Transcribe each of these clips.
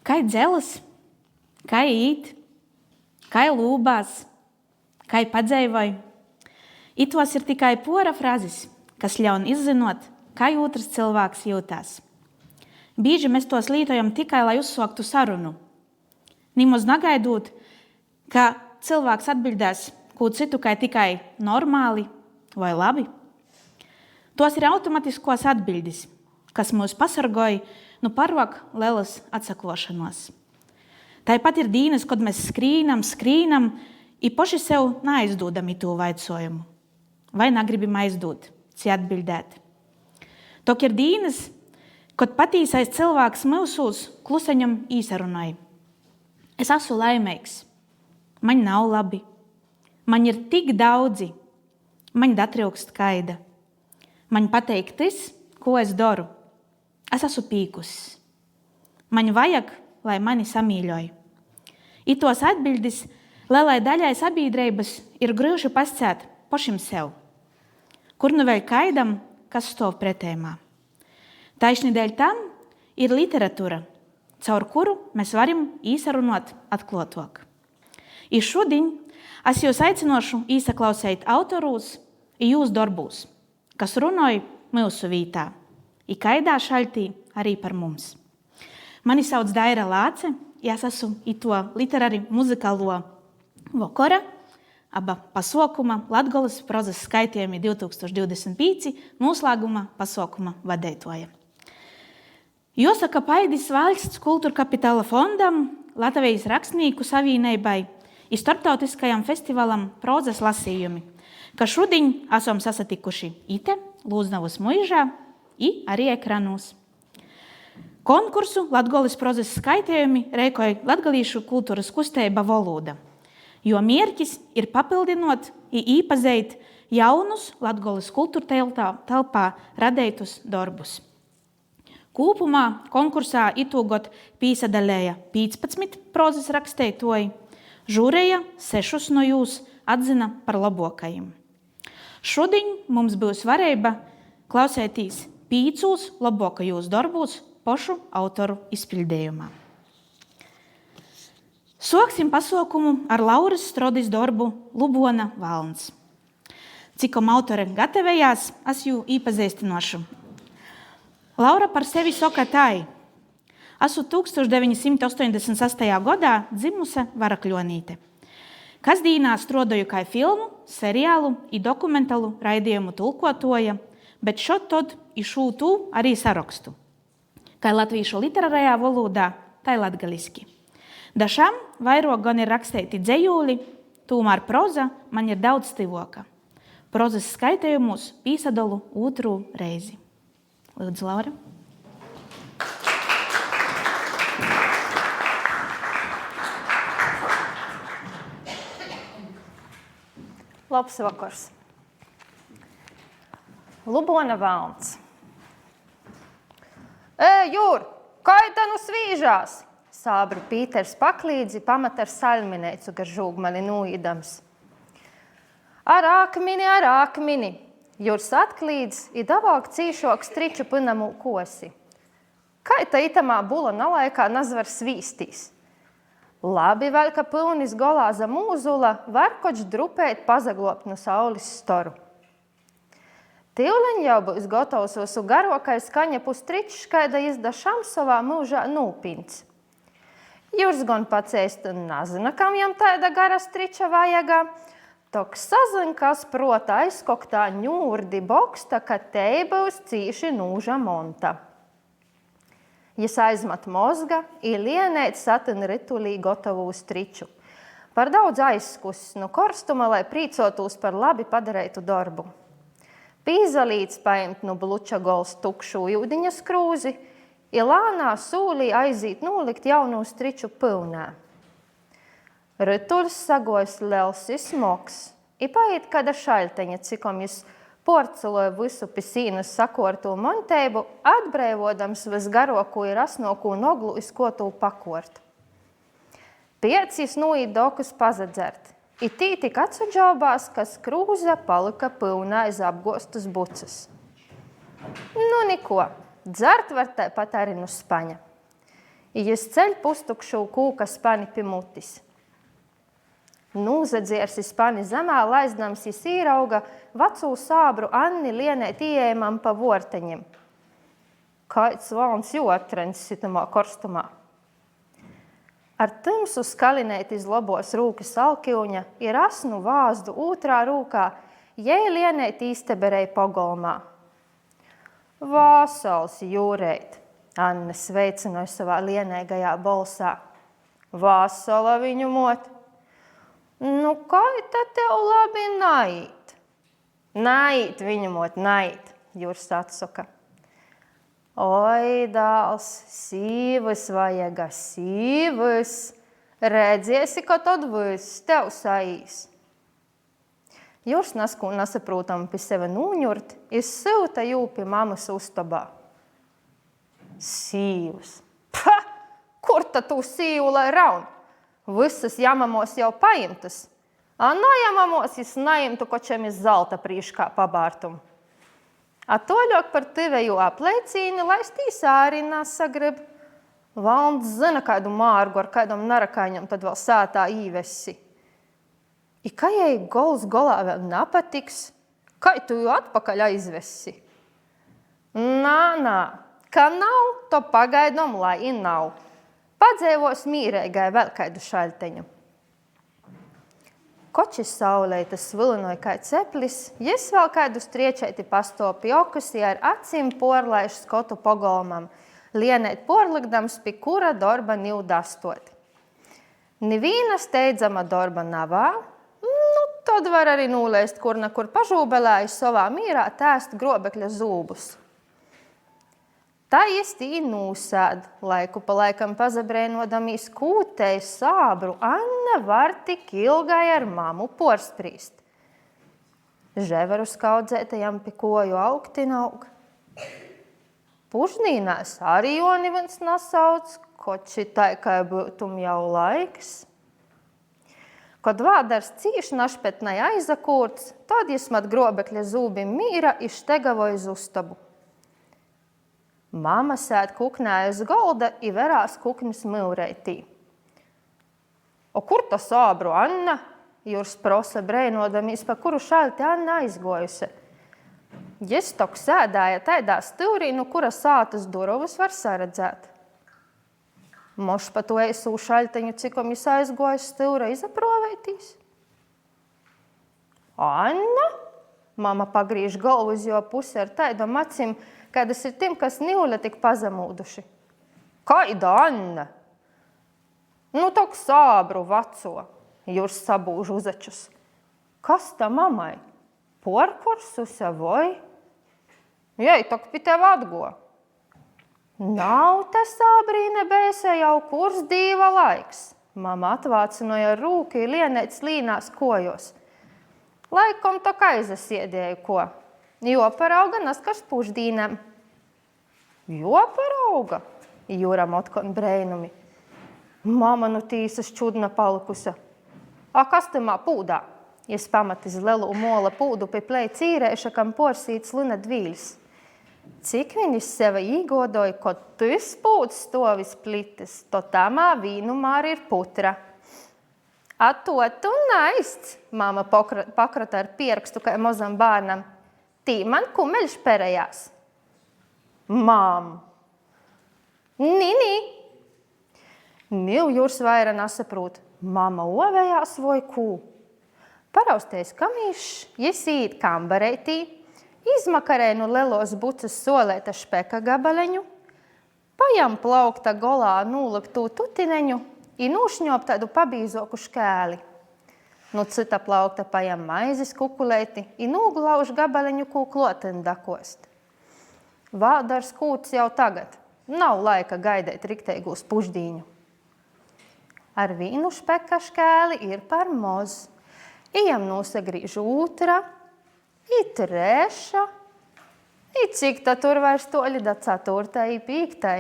Kai dzelas, kai īt, kai lūbās, kai padzeivoja. Itos ir tikai pora frazes, kas ļaun izzinot, kā otrs cilvēks jūtās. Bīži mēs tos lietojam tikai, lai uzsāktu sarunu. Nimaz negaidot, ka cilvēks atbildēs ko citu kā tikai normāli vai labi. Tos ir automatiskos atbildes, kas mūs pasargoja no parvāk lielas atsakošanos. Tāpat ir dienas, kad mēs skrīnam, i paši sev neaizdodam to vaicojumu. Vai negribam aizdot, ci atbildēt. Tok ir dienas, kad patīsais cilvēks mūsos kluseņam īsarunai. Es esmu laimīgs, man nav labi, man ir tik daudzi, man datrūkst kaida. Man pateik tas, ko es daru. Es esmu pīkusis. Man vajag, lai mani samīļoja. Itos atbildes lielai daļai sabiedrības ir grūti pasciet pašam sev. Kur nu vēl kaidam, kas stāv pretējumā. Taišni dēļ tam ir literatūra, caur kuru mēs varam īsarunot atklātāk. I šodien es jūs aicinošu īsaklausīt autorūs i jūs darbūs, kas runāja mūsu vītā, i kaidā šaltī arī par mums. Mani sauc Daira Lāce, es esmu ito literāri muzikālo vakara, aba pasaukuma Latgoles prozas skaitījumi 2025 noslēguma pasaukuma vadētoja. Jāsaka paidis Valsts kultūra kapitāla fondam, Latvijas rakstnieku savienībai i starptautiskajam festivālam prozas lasījumi, ka šodien esam sasatikuši ite, Lūznavas muižā i arī ekranos. Konkursu Latgoles prozas skaitījumi reikoja latgalīšu kultūras kusteiba Valoda, jo mērķis ir papildinot i īpazeit jaunus Latgoles kultūra telpā radeitus darbus. Kūpumā konkursā itūgot pīsadalēja 15 prozas raksteitoji, žūreja 6 no jūs atzina par labokajiem. Šodien mums būs varēba klausētīs 5 labokajos darbos pašu autoru izpildējumā. Soksim pasaukumu ar Lauras Strodis darbu Lubona Valns. Cikom autore gatavējās, es jū īpazīstinošu. Laura par sevi soka tai. Esmu 1986. gadā dzimusi Varakļonīte. Kasdīnā strodoju kā filmu, seriālu i dokumentālu raidījumu tulkotoja, bet šot tod i šūtū arī sarakstu. Kā latvīšu literārajā valodā, tā latgaliski. Dažām vairāk gan ir raksteiti dzejūli, tomēr proza man ir daudz stivoka. Prozas skaitījumus pīsadalu otru reizi. Lūdzu, Laura. Labs vakars. Lubona Valns. Jūr, kai te nu svīžās? Sābru Pīters paklīdzi pamat ar saļmineicu gar žūgmali nūīdams. Ar ākmini. Jūrs atklīdz i davāk cīšok striču pynamū kosi. Kai ta itamā bula nalaikā nazvar svīstīs? Labi vēl, ka pilnis golā za mūzula var koč drupēt pazaglopt no saulis storu. Tīvleņ jau būs gotovs visu garokais kaņepu stričs, kaida izda Šamsovā mūžā nūpints. Jūrs gan pacēst un nazina, kam jam taida gara striča vajagā, tok sazin, kas prota aizkoktā ņūrdi boksta, ka tei būs cīši nūža monta. Jis aizmat mozga i lienēt satin ritulī gotovū striču. Par daudz aizskus no korstuma, lai prīcotūs par labi padarētu darbu. Pīzalīts paimt no bluča gols tukšu jūdiņa skrūzi i lānā sūlī aizīt nūlikt jaunū striču pilnā. Rituļs sagojs liels i smogs, i paiet kāda šaļteņa, cikom jis porceloja visu pi sīnas sakortū monteibu, atbrēvodams visgarokū i rasnokū noglu iz kotū pakort. Piec jis nūīt dokus pazadzert, i tī tik atsaģaubās, ka skrūze palika pilnā iz apgostus bucas. Nu niko, dzert var tāpat arī nu spaņa. I jis ceļ pustukšu kūka spani pi mutis. Nūsadziersi spani zemā, laizdams jis īrauga vecū sābru Anni lienēt ieejamam pa vorteņim. Kaids valns jū atrens sitamā korstumā. Ar tymsu skalinēt iz lobos rūkas alkiuņa ir asnu vāzdu ūtrā rūkā, jei lienēt īsteberei pogolmā. Vāsals jūreit, Anna sveicinoja savā lienēgajā bolsā. Vāsala viņu mot. Nu, kai ta tev labi nait? Nait, viņu mot, nait, Jūrs atsoka. Oi, dāls, sīvas vajaga, sīvas. Rēdziesi, ka tad viss tev saīs. Jūrs nasaprūtam pi sevi nūņurt, izsylta jū pi mamas ustabā. Sīvas. Pa! Kur ta tū sīvu lai raun? Visas jamamos jau paimtas. A najamamos jis naimtu kočam iz zalta prīškā pabārtum. A toļok par tiveju apleicīni, lai stīs ārīnā sagrib. Valns zina kādu mārgu ar kādam narakāņam, tad vēl sātā īvesi. I kai jai gols golā vēl napatiks, kai tu jū atpakaļ aizvesi? Nā, ka nav, to pagaidom, lai i nav. Padzēvos mīreigai vēl kādu šaļteņu. Kočis sauleita svilinoja kai ceplis, jis vēl kādu striečeiti pastopi okus, ja ar acīm porlaiž skotu pogolmam, lienēt porlikdams pi kura dorba niu dastot. Nivīna steidzama dorba navā, tad var arī nūleist kur nekur pažūbelēji savā mīrā tēst grobekļa zūbus. Tā iestī nūsēd, laiku pa laikam pazabrēnodamīs kūtei sābru, Anna var tik ilgai ar mamu porsprīst. Ževeru skaudzētajam pi koju augtinaug. Pužnīnās arī jonivens nasauc, koči tai, kai būtum jau laiks. Kad vādars cīši našpetnai aizakūrts, tad jis mat grobekļa zūbi mīra i štegavo iz ustabu. Mama sēd kuknē uz golda i verās kuknis myureitī. O kur ta sābru Anna? Jūrs prosa breinodamīs, pa kuru šaļti Anna aizgojuse. Jis tok sēdāja taidā stūrī, nu kura sātas durovas var saredzēt. Moš pa to eisū šaļteņu, cikom jis aizgojas stūra izaproveitīs. Anna? Mama pagrīž galvu uz jo pusi ar taidom acim, kādas ir tim, kas niuļa tik pazamūduši. Kaida Anna? Nu, tok sābru vaco, Jūrs sabūž uzačus. Kas ta mamai? Porkursuse voi? Jei, tok pi tev atgo. Nav te sābrīne bēse jau kurs dīva laiks. Mama atvācinoja rūki lienēt slīnās kojos. Laikom tok aizasiedēju ko. Joparauga naskars puždīnam. Joparauga? Jūram otkon breinumi. Mama nu tīsas čudna palikusa. A kas tamā pūdā? Jis pamatis lelu mola pūdu pi plei cīreiša, kam porsīts lina dvīļs. Cik viņis seva īgodoja, kod tys pūds stovis plitis, to tamā vīnu māri ir putra. A to tu naists, mama pakrata ar pierkstu kai mozam bārnam. Tī man kumeļš perējās. Mam. Nini. Niu Jūrs vaira nasaprūt. Mama ovējās voi kū. Parausties kamīšs, jis īt kambareitī, izmakarē nu lelos bucas solēta špeka gabaleņu, pajam plaukta golā nūliktū tutineņu i nūšņop tādu pabīzoku škēli. Nu cita plaukta pajam maizes kukuleiti i nūglauž gabaleņu kū kloten dakost. Vādars kūts jau tagad. Nav laika gaidēt rikteigūs puždīņu. Ar vīnu špeka škēli ir par moz. Ijam nūsagrīž ūtra, i treša, i cik ta tur vairs toļi da ceturtai i pīktai.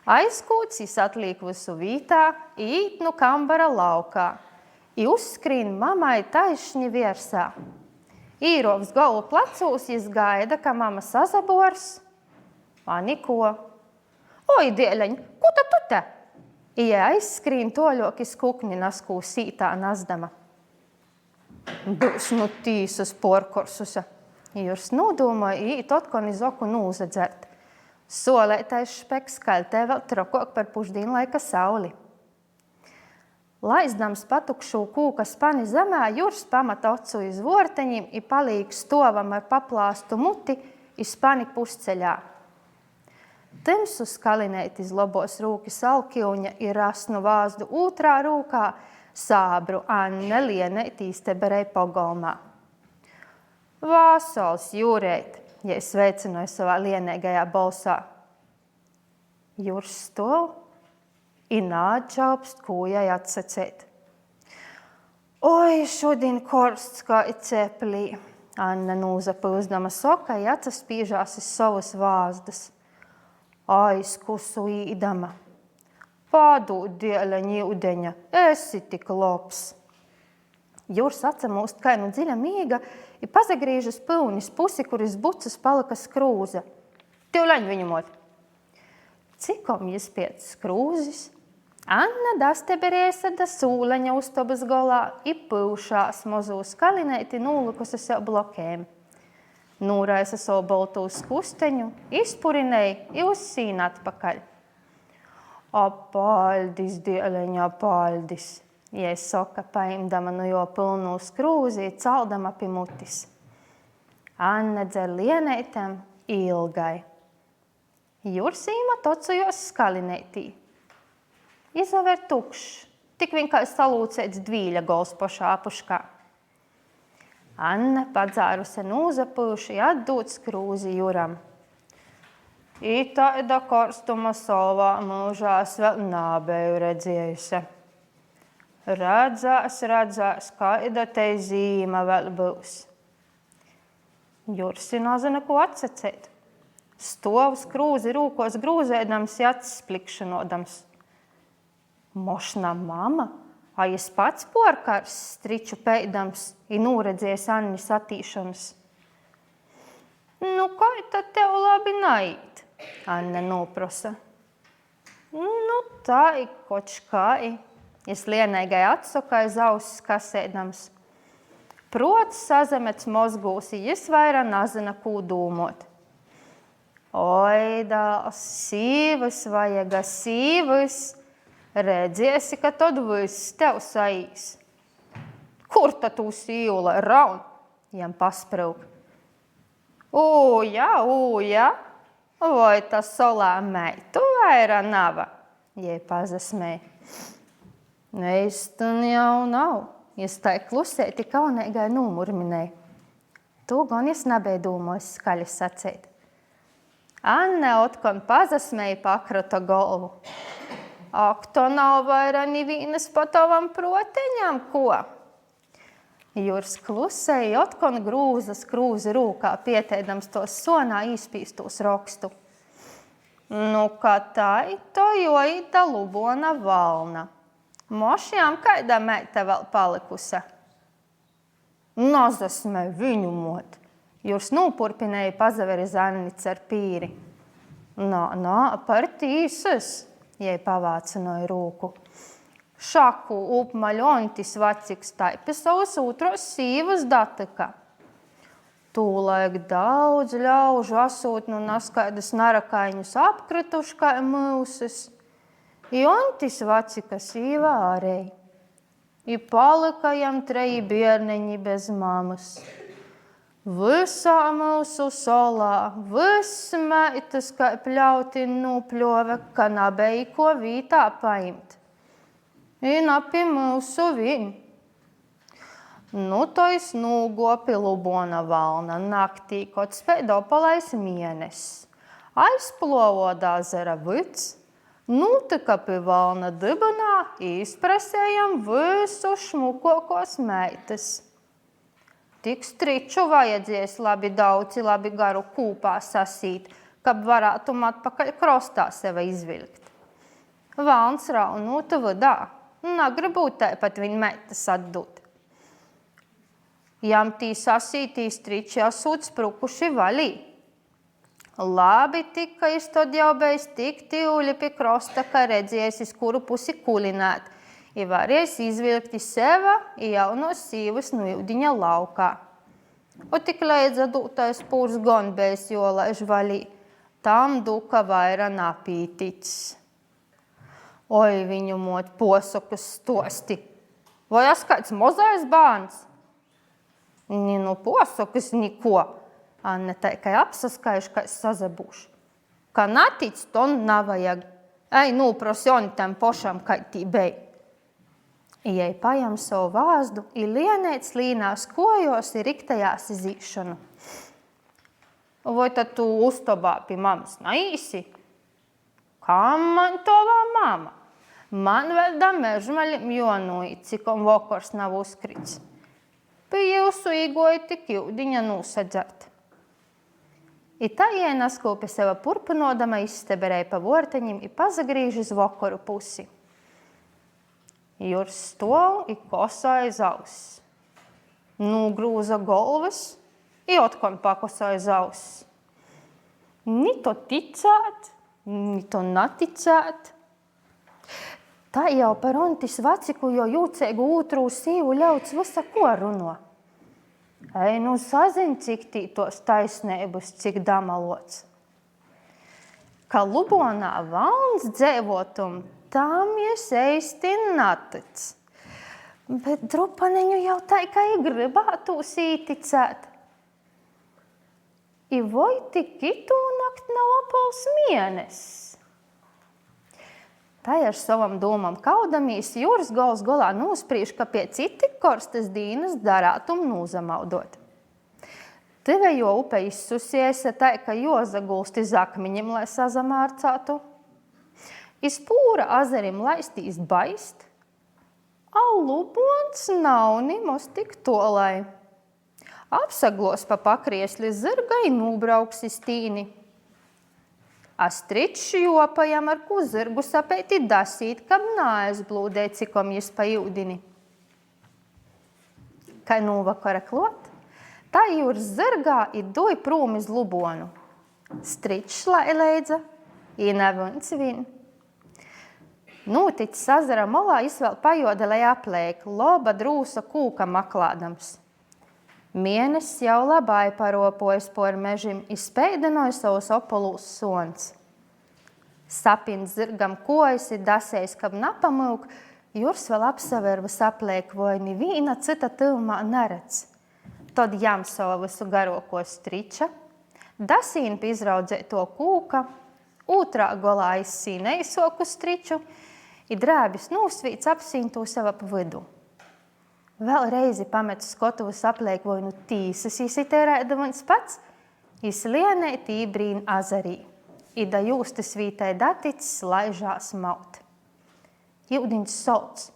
Aizkūts jis atlīk visu vītā, i īt nu kambara laukā. I uzskrīn mamai taišņi viersā. Īrovs galvu placūs, jis gaida, ka mama sazabors. A niko. Oi, dēleņ, ko tu te? Ija aizskrīn toļok iz kukni naskū sītā nazdama. Būs nu tīsas porkorsusa. Jurs nūdūmoja īt otkon iz oku nūzadzert. Solētais špeks kaļtē vēl trokok par pušdīnlaika sauli. Laizdams patukšū kūka spani zemē, Jurs pamata ocu iz vorteņim i palīk stovam ar paplāstu muti i spani pusceļā. Tymsu skalinēt iz lobos rūki salkiuņa i rasnu vāzdu ūtrā rūkā, sābru Anne lienēt īsteberei pogolmā. Vāsols, Jūreit, ja sveicinoja savā lienēgajā balsā. Jurs stov i nāčaupst kūjai atsacēt. Oi, šodien korsts kā i ceplī. Anna nūzapylzdama soka i acas spīžās iz savas vāzdas. Aizkusu īdama. Pādūt, dēleņi ūdeņa, esi tik labs. Jurs atsamūst kai nu dziļa mīga i pazagrīžas pylnis pusi, kur iz bucas palika skrūze. Tev leņ viņu mot. Cikom jis piec skrūzis, Anna dasteberēsa da sūleņa uztobas golā i pyušās mozū skalinēti nūlikusi sev blokēm. Nūraisa savu boltū skusteņu, izpurinēja i uz sīnu atpakaļ. Apaldis, dēleņa, apaldis, jai soka, paimdama nu jo pilnū skrūzi, caldama pi mutis. Anna dzer lieneitam ilgai. Jurs īma tocujos skalinētī. Izaver tukšs, tik vienkārši salūcēts dvīļa gols pošā apuškā. Anna padzāruse nūzapyuši i atdūt skrūzi Juram. I taida korstuma savā mūžās vēl nābeju redzējusi. Redzēs, kaida te zīma vēl būs. Jursi nazina, ko atsacēt. Stov skrūzi rūkos grūzēdams i acis plikšanodams. Mošna mama, a jis pats porkars striču peidams i nūredzējis Annis attīšanas. Nu, kai tad tev labi nait? Anna nūprosa. Nu, tā i koč kai. Jis lienēgai atsokai zausis kasēdams. Prots sazemets mozgūs, i jis vaira nazina, kū dūmot. Oi, dāls, sīvas vajaga, sīvas. Redzēsi, ka tad viss tev saīs. Kur tad tū sīvula raun? Jam pasprauk. Ūja. Vai tas solā meitu vaira nava? Jai pazasmēja. Eistun jau nav. Jis tai klusēti kauneigai nūmurminēja. Tū gan jis nebēja dūmojis skaļi sacēt. Anne otkon pazasmēja pakrata golvu. Ak, to nav vaira nivīnas pa tavam proteņam, ko? Jurs klusēja otkon grūza skrūzi rūkā, pieteidams tos sonā īspīstos rokstu. Nu, kā tai, to joita lubona valna. Mošjām kaida meita vēl palikusa. Nazasmē viņu mot. Jurs nūpurpinēja pazaveri Zannic ar pīri. Nā, par tīsas. Jai pavācinoja rūku. Šaku upmaļontis vaciks taipi savus ūtros sīvas datika. Tūlaik daudz ļaužu asūt nu naskaidas narakaiņus apkrituši kai myusis. I ontis vacika sīva ārei. I palika jam 3 bierneņi bez mamas. Visā mūsu solā, viss meitas, kai pļauti nūpļove, ka nabēja ko vītā paimt. I napi mūsu viņ. Nu, tois nūgopi lubona valna naktī, kod spēdo palais mienes. Aizplovodā zera vids, nūtika pi valna dibinā, izpresējam visu šmukokos meitas. Tik striču vajadzēs labi daudzi, labi garu kūpā sasīt, kab varētu atpakaļ krostā seva izvilkt. Valns raunūta vidā, negribu tāpat viņa meitas atdūt. Jam tī sasītī striči asūt sprukuši valī. Labi tika iztodjaubējis tik tīvli pie krosta, ka redzējis, iz kuru pusi kulināt, i varējis izvilkt i seva i jaunos sīvas no Iudiņa laukā. O tik leidza dūtais pūrs gon bejs jolaiž valī, tam duka vaira napītics. Oi, viņu mot posokus stosti. Vai es kāds mozais bārns? Ni nu posokus niko. Anne taikai apsaskaiš, ka es sazabūšu. Ka natic, to navajag. Ej, nu, prosjoni tam pošam, kai tī bej. Ijai pajam savu vāzdu, i lienēts līnās kojos i riktajās izīšanu. Vai tad tu uztobā pie mamas naīsi? Kam man tovā mama? Man vēl da mežmaļim jonuīt, cikom vokors nav uzkrits. Pie jūsu īgoja tik Iudiņa nūsadzert. I tā jai naskūpi seva purpinodama izsteberēja pa vorteņim i pazagrīž iz vokoru pusi. Jurs stov i kosa aiz auss. Nūgrūza golvas i otkon pakosa aiz auss. Ni to ticēt, ni to naticēt. Tā jau par ontis vaciku, jo jūceigu ūtrū sīvu ļauts visa ko runo. Ej, nu sazin, cik tī tos taisneibus, cik damalots. Ka Lubonā valns dzeivotum, tam es eisti natic. Bet drupaneņu jau tā, ka i gribātūs īticēt. I voi tik itū nakt nav apals mienes. Tā ar savam domam kaudamīs, Jūras gols golā nūsprīž, ka pie citi korstas dīnas darātum nūzamaudot. Tyvejo upe izsusiesa tā, ka jozagulst iz akmiņim, lai sazamārcātu. Iz pūra azarim laistīs baist, a Lubons nav nimos tik tolai. Apsaglos pa pakriesli zirgai nūbrauks iz tīni. A stričs jopajam, ar kū zirgu sapeiti dasīt, kab nāaizblūdē, cikom jis pa Iudini. Kai nūvakara klot, tā Jūras zirgā i doj prūm iz Lubonu. Stričs lai leidza, i nevuns vin. Nūticis azara molā izvēl pajoda, lai aplēk, loba drūsa kūka maklādams. Mienesis jau labai paropojas por mežim, izspēdenoja savus opolūs sons. Sapins zirgam kojas ir dasējis, kab napamūk, Jurs vēl apsaverva saplēk, vai nivīna cita tylmā neredz. Tad jam savu visu garoko striča, dasīn pi izraudzēto kūka, ūtrā golā izsīnei soku striču, i drēbis nūsvīts apsīntū sev ap vidu. Vēl reizi pametu skotuvu saplēk, vai nu tīsas izitērēdavans pats, izlienēt ībrīn azarī. I da jūstas vītai daticis laižās maut. Iudiņš sauc,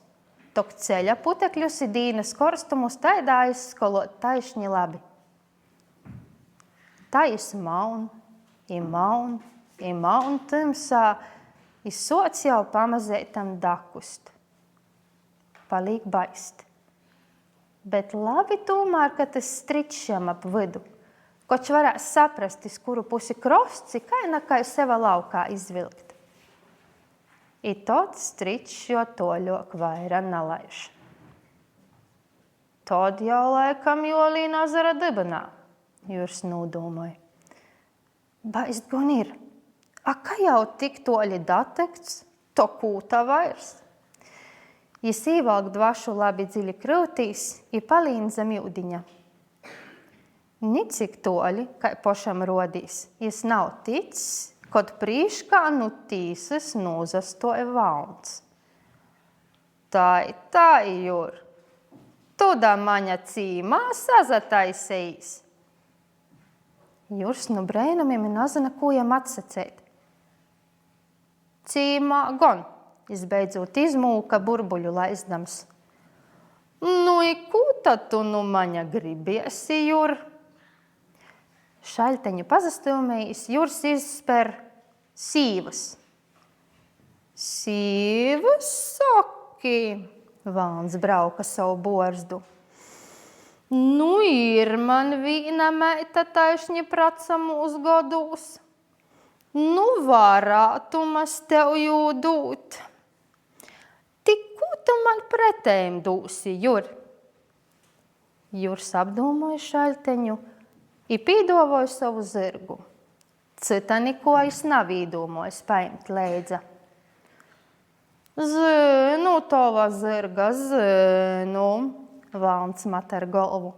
tok ceļa putekļus i dīnas korstumus taidā izskolot taišņi labi. Tā is maun, i maun, i maun tymsā, i soc jau pamazētam dakust. Palīk baist. Bet labi tomēr, ka tas stričšam ap vidu, koč varēs saprast, iz kuru pusi krosts, i kai seva laukā izvilkt. I tod stričs jo toļok vaira nalaiž. Tod jau laikam jolīna azara dibinā, Jurs nūdūmoja. Baist gon ir, a ka jau tik toļi datekts, to kūta vairs. Jis īvalk dvašu labi dziļi krūtīs i palīn zem Iudiņa. Nicik toļi, kai pošam rodīs, jis nav ticis, kod prīškā nu tīsas nūzastoja valns. Tai, Jur, tu da maņa cīmā sazataisējis. Jurs nu breinumiem i nazina, ko jam atsacēt. Cīmā gon. Izbeidzot izmūka burbuļu laizdams. Nu, i kū tad tu nu maņa gribiesi, Jur? Šaļteņu pazastūmējis, Jurs izsper sīvas. Sīvas, saki, Valns brauka savu borzdu. Nu, ir man vīna meita taišņi praca mūs godūs. Nu, varātumas tev jū dūt. Tik ko tu man pretējiem dūsi, Jur? Jurs apdomāja šaļteņu i pīdovoja savu zirgu. Cita niko es nav īdomojis paimt leidza. Zynu, tova zirga, zynu, valns mat ar galvu.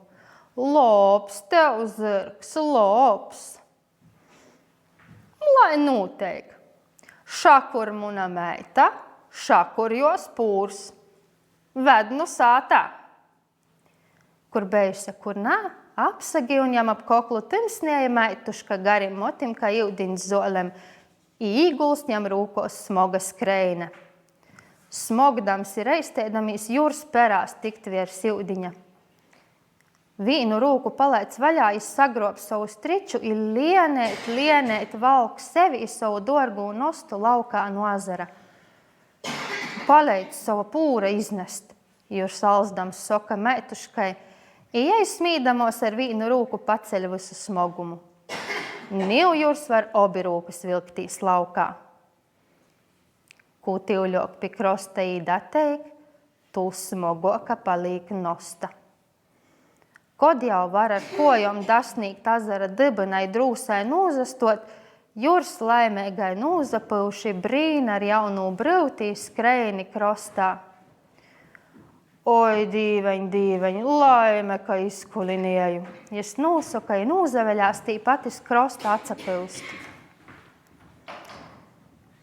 Lops tev zirgs, lops. Lai noteik. Šakur muna meita, šakur jos pūrs. Ved nu sātā. Kur bejusi, kur nā, apsagi un jam ap koklu tymsnieja meituška garim motim, kā iudiņš zolem, i īgulst jam rūkos smoga skreina. Smogdams ir reistēdamies Jurs perās tikt viers iudiņa. Vīnu rūku palēc vaļā, es sagrob savu striču i lienēt valk sevi i savu dorgu nostu laukā no azara. Palēc savu pūra iznest, Jurs alsdams soka meituškai, i jai smīdamos ar vīnu rūku paceļ visu smogumu. Niu Jurs var obi rūkas vilktīs laukā. Kū tīvļok pi krosta īda teik, tū smogoka palīk nosta. Kod jau var ar kojom dasnīgt azara dybinai drūsai nūzastot, Jurs laimēgai nūzapyuši brīna ar jaunū bryutī skreini krostā. Oi, dīveņ, laime, ka izkulinieju. Jes nūsoka i nūzaveļās tī patis krosta atsapilst.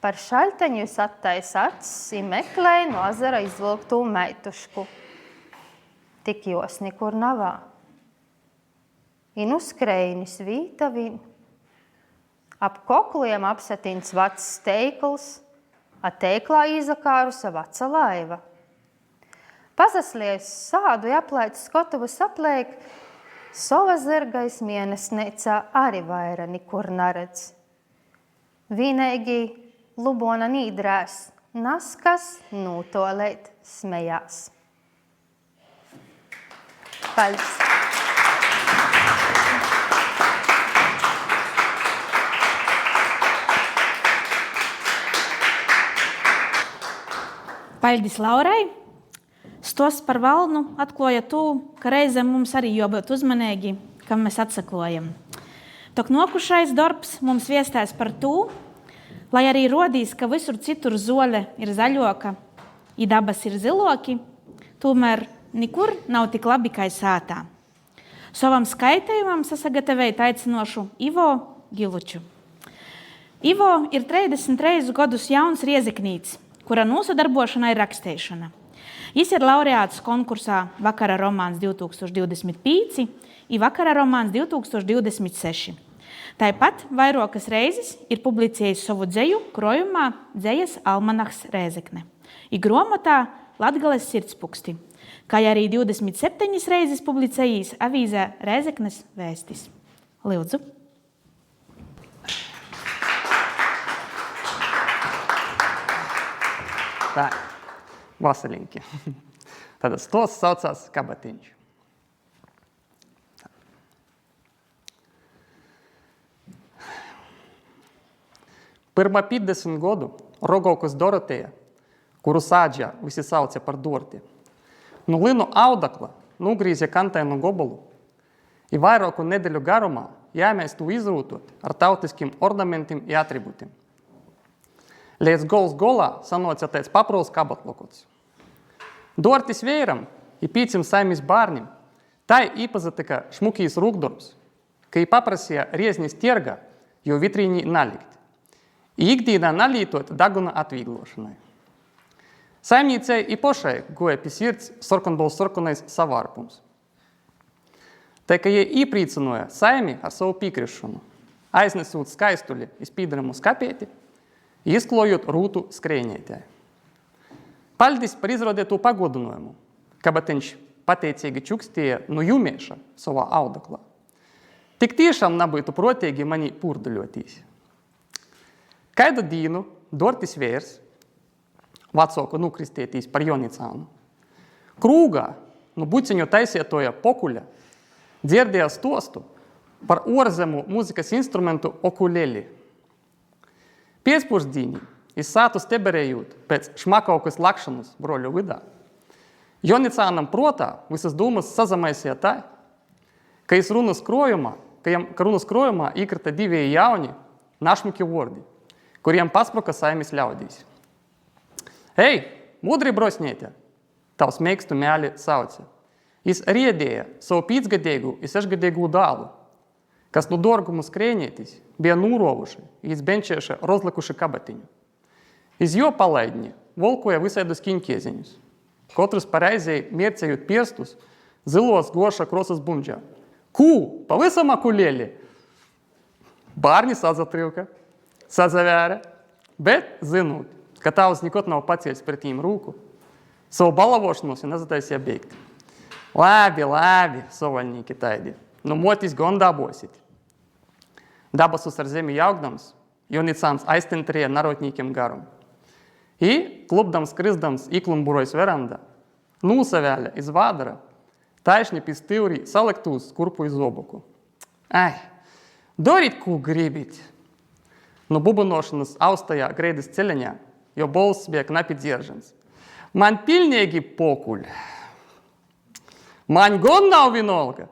Par šaļteņu es attais acs i meklēju no azara izvilktū meitušku. Tik jos nikur navā. I nu skreinis vīta vīn. Ap kokliem apsatīns vacs steikls, a teiklā izakārusa vaca laiva. Pazaslies sādu i aplēc skotuvu saplēk, sova zirgais mienesneicā arī vaira nikur naredz. Vīneigi Lubona nīdrēs, naskas nūtolēt smejās. Paldies! Paldies Laurai! Stosts par valnu atklāja to, ka reizēm mums arī jābūt uzmanīgi, kam mēs atsakojam. Tok nokušais darbs mums viestās par to, lai arī rodīs, ka visur citur zole ir zaļoka, i dabas ir ziloki, tomēr nikur nav tik labi kā sātā. Savam skaitējumam sasagatavēt aicinošu Ivo Giluču. Ivo ir 33 gadus jauns riezeknīts, kura nosadarbošana ir raksteišana. Jis ir laureāts konkursā Vakara romāns 2025 i Vakara romāns 2026. Tāpat vairākas reizes ir publicējis savu dzeju krojumā Dzejas almanahs Rēzekne i gromotā Latgales sirdspuksti, kā arī 27 reizes publicējis avīzē Rēzeknes vēstis. Lūdzu! Tā, vasaļinki. Tad stosts saucās Kabatiņš. Pirmā 50 godu Rogovkas Doroteja, kuru sādžā visi sauca par Dorti, no linu audakla nugrīzja kantainu gobolu i vairāku nedēļu garumā jāmēs to izrūtot ar tautiskiem ornamentiem i atribūtiem. Līdz gols golā sanoca tāds paprols kabatlokots. Dortis vēram i 5 saimis bārnim tai īpazatika šmukīs rūkdarbs, ka i paprasīja rieznis tierga, jo vitrīnī nalikt. I ikdīnā nalītot daguna atvieglošanai. Saimnīcei i pošai goja pi sirds sorkonbols sorkonais savārpums. Tai, ka jie īprīcinoja saimi ar savu pīkrišanu, aiznesūt skaistuli izpīdaramu skapēti, izklojot rūtu skrējņētē. Paldies par izrodēto pagodinojumu, Kabatiņš pateicīgi čukstīja no jumieša savā audaklā. Tik tiešām nabūtu protīgi mani pūrdaļotīs. Kaidu dīnu Dortis vērs, vacoku nukristētīs par Jonicānu, krūgā no buciņu taisietoja pokuļa dzirdēja stostu par orzemu mūzikas instrumentu okuleli. Pēcpusdienī iz sātu steberējot pēc šmakaukas lakšanas broļu vidā, Jonicānam protā visas dūmas sazamaisīja tā, ka runas krojumā īkrita divi jauni našmuki vordi, kuriem paspruka saimis ļaudīs. Ei, mudri brosniete, tavs meikstu mēli sauce. Jis riedēja savu 5-gadīgu i 6-gadīgu dālu, kas nu dorgumu skrēnētis bija nūrovuši, jis benčēša rozlikuši kabatiņu. Iz jo palaidņi volkoja visaidus kiņkieziņus, kotrus pareizēji miercējot pirstus zilos goša krosas bundžā. Kū, pavisam akulēli! Bārni sazatrivka, sazavēra, bet zinot, ka tavs nikot nav pacieļs pret tīm rūku, savu balavošanos i nezataisīja beigt. Labi, sovaļnīki taidi, nu motis gon dabosit. Dabasus ar zemi jaugdams, Jonicāns aiztentrēja narotnīkiem garum. I, klubdams krizdams iklumburojas verandā, nūsavēļa iz vādara, taišņi pēc tīvrī saliktūs kurpu iz oboku. Ai, dorit, kū gribit! Nu bubunošanas austajā greidas ceļaņā, jo bols bija knapi dzieržams. Man pilnīgi pokuļ! Man gon nav vienolga,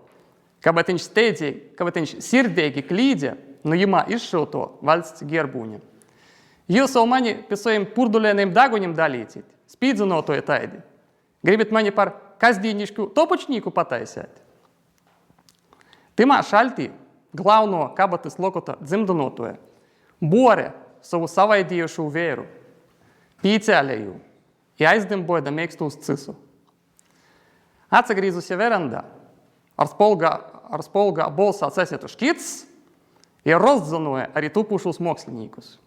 ka viņš sirdīgi klīdze, nu jimā izšauto valsts gerbūņa. Jūs jau mani pie saviem purdulēniem daguņiem dalīcīt, spīdzinotoja taidi. Gribit mani par kazdīnišku topučnīku pataisēt. Timā šaltī glauno kabatas lokota dzimdinotoja bore savu savaidījušu vēru, pīcēlēju i aizdimboja mėgstūs cisu. Atsagrīzusi verandā, ar spolgā bolsā cēsietu škits i rozdzanoja arī tupušus mokslinīkus.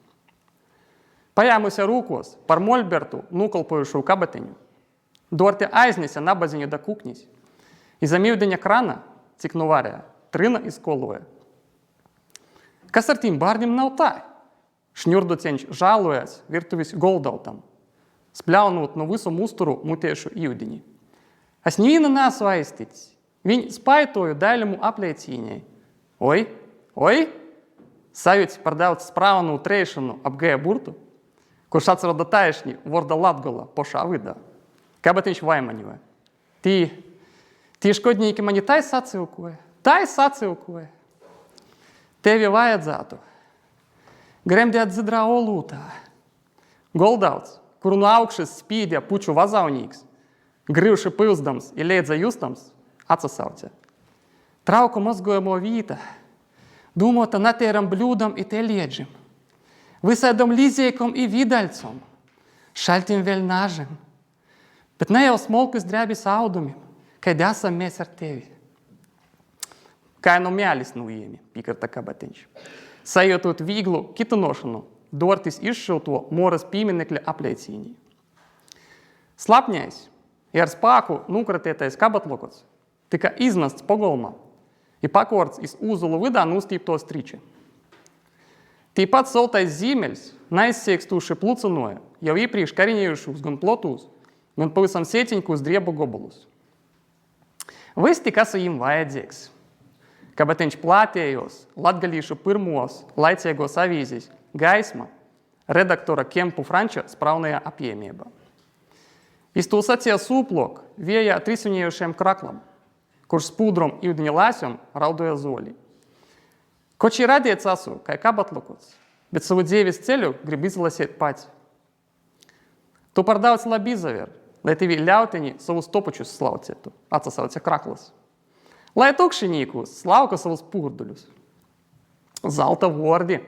Pajāmusi rūkos par molbertu nukalpojušu kabatiņu, dorti aiznese nabaziņu da kuknis i zamīvdeņa krana, cik nu varēja, trina izkoloja. Kas ar tīm bārnim nav tā? Šņurduceņš žālojas virtuvis goldautam, spļaunot nu visu musturu mutiešu īvdiņi. Es nīna nesu aizticis. Viņi spaitoju daļumu apleicīņai. Oi, sajūts par daudz sprāvanu treišanu apgāja burtu, kurš atsroda taišņi vorda Latgola pošā vidā. Kāpēc viņš vaimaņoja? Tī škodnīki mani tai sacilkoja. Tevi vajadzētu gremdēt zidrā olūtā. Goldauts, kuru no augšas spīdja puču vazaunīgs, grivši pilsdams i leidza justams, atsasauce. Trauku mozgojamo vīta, dūmota natēram bļūdam i te liedžim, visādam līzeikom i vidaļcom, šaltim vēl nažim, bet ne jau smolkus drēbis audumim, kad esam mēs ar tevi. Kā nu mēlis nuīmi, pikarta kabatiņš. Sajūtot vīglu kitinošanu, dortis izšauto moras pīminekļa apleicīnī. Slapņais i ar spāku nūkratētais kabatlokots tika izmests pogolmā i pakorts iz uzulu vidā nūstīptos triči. Tīpat soltais zīmeļs naizsiekstūši plucinoja jau iepriekš kariņējušus gan plotūs, gan pavisam sētiņkus driebu gobolus. Viss tika jim vajadzīgs, kāpēc viņš plātējos latgalīšu pirmos laicīgos avīzes Gaisma redaktora Kempu Franča spraunajā apjēmībā. Iz to sacīja sūplok vējā trisunējušiem kraklam, kurš spūdrom īvdiņa lāsjom raudoja zolī. Koči radiets asu, kai kabatlokots, bet savu dzīves ceļu grib izlasēt pats. Tu par daudz labi izaver, lai tevi ļautiņi savus topučus slaucētu, atsasauca kraklas. Lai tukšinīkus slauka savus pūrduļus. Zalta vordi,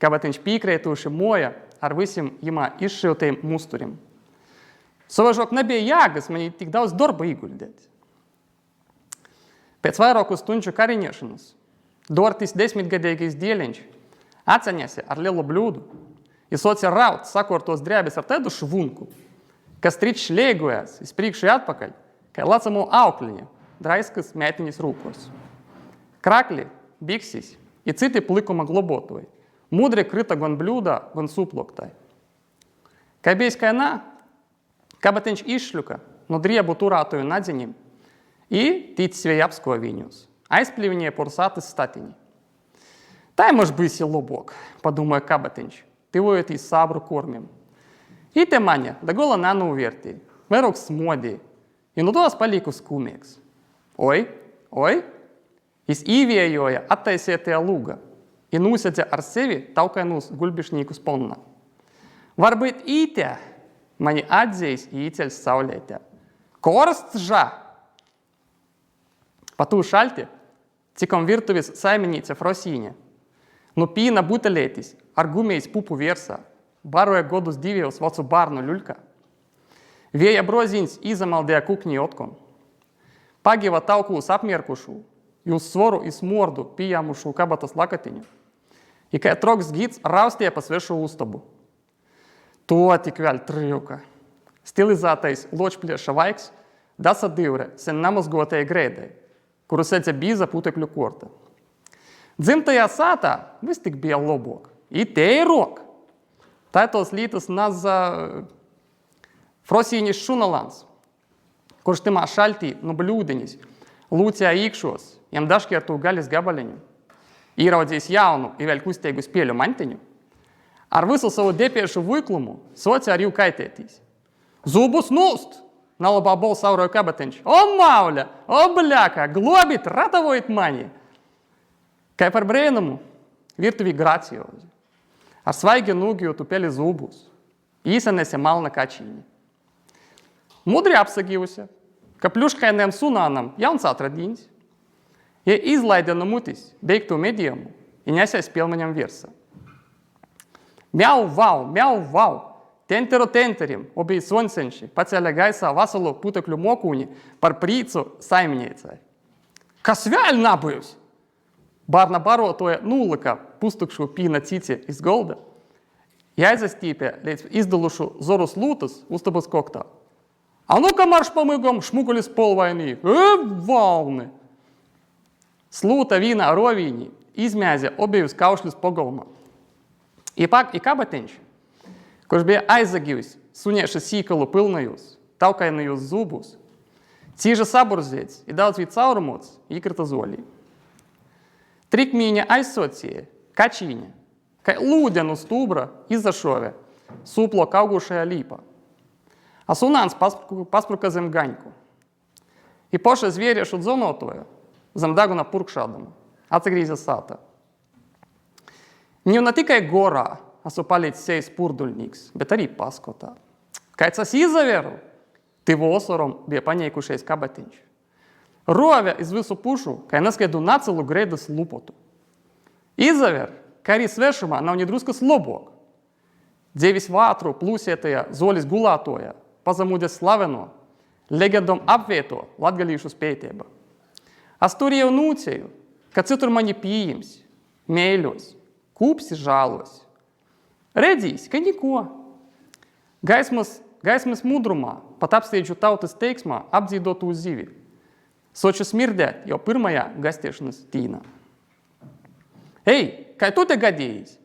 kāpēc viņš pīkrētūši moja ar visiem jimā izšiltajiem musturim. Savažok nebija jāgas mani tik daudz darba ieguldēt. Pēc vairāku stunču kariņiešanas dortis 10-gadīgais dēliņš atsaņēsi ar lielu bļūdu i soci raut sakortos drēbes ar tādu švunku, kas trič šlēgojas iz priekšu i atpakaļ, kai lacamo aukliņa draiskas mētiņas rūkos. Krakli, biksis i citi plikuma globotoji mudri krita gan bļūdā, gan suploktai. Kai bijis kai nā, kāpēc viņš izšļuka no driebu turātoju nadziņiem i tīc svei apsko viņus, aizplīviņie por sātas statiņi. Tai mož bysi lobok, padomāja kabatiņš, tivojotīs sābru kormim. Ite mane da gola nanūvērtī, vairāk smodī, i no tos palīku skumīgs. Oi, jis īviejoja attaisētajā lūga i nūsedze ar sevi taukainūs gulbišnīkus ponna. Varbūt ite mani atzīs i īceļs saulētē. Korsts ža! Patū šalti, cikom virtuvis saiminīce Frosīne, nu pīna butelētis ar gumējs pupu viersā, baroja godus divijos vacu barnu ļuļka. Vieja brozīns izamaldēja kukņī otkon. Pagiva taukūs apmierkušų, jūs svoru i smordu pījāmušų kabatas lakatiņu. I kai troks gids raustēja pa svešu ustobu. To tik vēl trijuka. Stilizētais ločplieša vaiks dasa divre sen namazgotajai grēdai, kuru sēdze bīza putekļu korta. Dzimtajā sātā vis tik bija lobok. I te ir rok. Taitos lītas naza Frosīnis šunalans, kurš timā šaltī nu bļūdenis, lūcijā īkšos, jam daškiertū galis gabaliņu, īraudzīs jaunu i vēl kusteigu spēļu mantiņu, ar visu savu depiešu vuiklumu soci ar jū kaitētīs. Zubus nūst! Nalabā bol sauroja kabatiņš. O mauļa! O bļaka! Globit! Ratavojit mani! Kai par brēnumu, virtuvī graciozi. Ar svaigi nūgiju tupeli zubus. Īsanese malna kačīni. Mudri apsagivusi, ka pļuškainiem sunānam jauns atradīņs, ja izlaidė no mutis beigtų medijumu i nesēs pilmaņam virsa. Miau vau! Tentero tenterim, obī sonsenši, paceļa gaisā vasalu putekļu mokūni par prīcu saimniecai. Kas vēl nabijus? Barna barotoja nūlika pustukšu pīna cici iz golda, jāizastīpė līdz izdalušu zorus lūtus uztabas koktā. A nu-ka marš pamygom šmukulis polvainī, valni! Slūta vīna rovīņi izmēzė obējus kaušļus pogolmā. I kabatiņš, kurš bija aizagījus sunieša sīkalu pilnajus, taukainajus zubus, cīža saburzēts i daudz vīt caurumots, īkrita zolī. Trikmīņa aizsocīja, kačīņa, kai lūdenu stūbra izašove sūplo kaugušajā līpā. A sunāns paspruka zem gaņku. I poša zvieriešu dzonotoja zem daguna purkšādama, atsagrīzė sātā. Niu ne tikai gorā esu palicis seis purduļnīgs, bet arī paskotā. Kaids es izaveru, tai vosorom bija paneikušiais kabatiņš. Rovė iz visu pušu, kai neskaidu nacilu greidus lupotu. Izaver, kai arī svešumā nav nedruskas lobok. Dzievis vātru plūsētajā zolis gulātoja, pazamūdės slaveno, legendom apvieto latgalīšu spētēba. Es tur jau nūcēju, ka citur mani pījims, mēļos, kūpsi žālos. Redzīs, ka niko. Gaismas mudrumā, pat apsteidžu tautas teiksmā apdzīdotu zivi. Soču smirdēt jau pirmajā gastiešanas tīnā. Ei, kai tu te gadījis?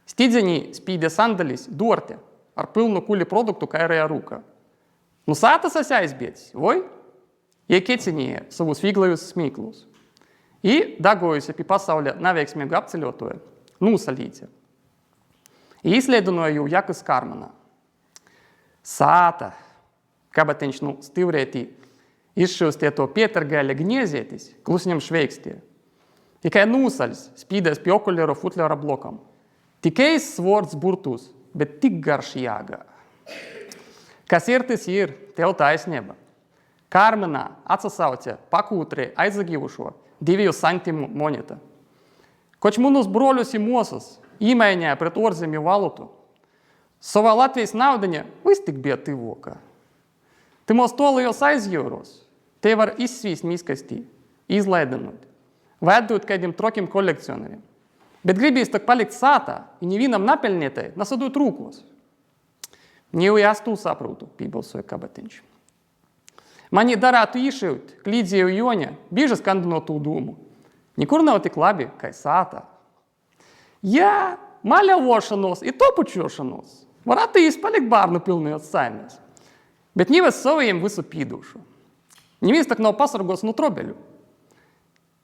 Stīdzenī spīdē sandalis dorte ar pilnu kuli produktu kairajā rūkā. Nu sātas esi aizbēdis, voi? Jei kecinīja savus viglajus smīklus. I dagojusi pie pasaulē neveiksmīgu apceļotoju, nūsalīce. I izleidinoja jū jakas karmanā. Sāta, kabatiņš nu stivrētī, izšūstie to pietargaļa gniezietis, klusiņam šveikstie. I kai nūsaļs spīdēs pie okulēro futlēra blokam. Tikai svords burtūs, bet tik garš jāgā. Kas ir, tas ir, tev taisnība. Karmenā atsasauce pakūtrē aizagīvušo 2 santimu moneta. Koč munus broļus i mosas īmaiņā pret orzemju valutu, savā Latvijas naudaņa vis tik bija tyvoka. Timos tolajos aizjūros, te var izsvīst miskastī, izlaidinot, vedot kādiem trokiem kolekcionariem. Bet gribīs tak palikt sātā i nevienam napelnētai nasadot rūkos. Jau es tū saprūtu, pībalsoja kabatiņš. Mani darātu īšūt, klīdzēju joņa, bieži skandinot tū dūmu. Nikur nav tik labi, kai sātā. Jā, maļavošanos i topučošanos. Varētu jīs palikt bārnu pilnajos saimēs. Bet nevis savajiem visu pīdušu. Nevis tak nav pasargos no trobeļu.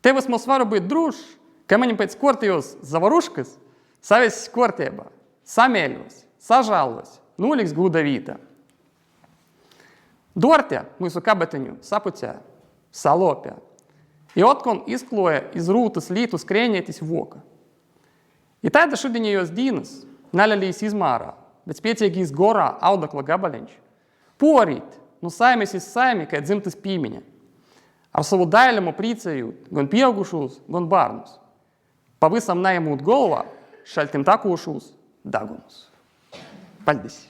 Tevis mums varu būt drūš, ka manim pēc kortījos zavaruškas, savies kortībā, samēļos, sažālos, nūliks guda vītā. Dorte mūsu kabatiņu sapucē, salopē, i otkon izkloja iz rūtas lītus krēnietis voka. I taida šudiņējos dīnas naļalīs izmārā, bet spēcīgi iz gorā audakla gabaliņš. Porīt, nu saimes iz saimi, kai dzimtas pīmiņa. Ar savu daļamu prīcējūt gan pieaugušūs, gan bārnus. Pavisam naimūt golvā šaltim takūšūs dagunus. Paldies!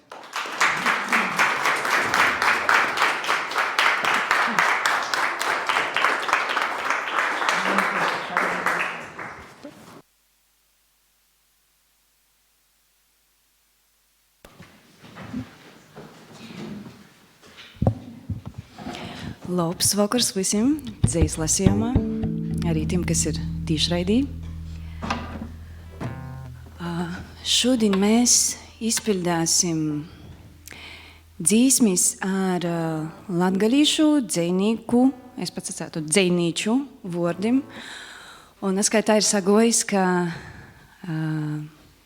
Labs vakars visiem dzejas lasījumā, arī tiem, kas ir tīšraidī. Šodien mēs izpildāsim dzīsmis ar latgalīšu dzejnieku, es pats atsātu dzejnīču vordiem. Un es kā tā ir sagojis, ka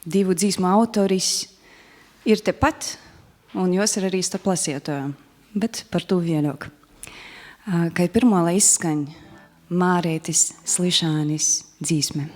divu dzīsmu autoris ir tepat, un jos ir arī starp lasītājiem, bet par to vēlāk. Kai pirmo, lai izskaņ Mārētis Slišānis dzīsme.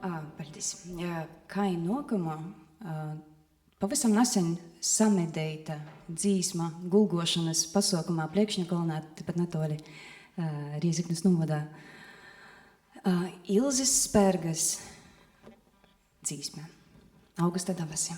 Paldies. Kai nokamo, pavisam nesen samedēta dzīsma gulgošanas pasaukumā Priekšņakalnā, tepat netoli Rīzeknes novadā. Ilzes Spērgas dzīsme. Augusta Dabasi.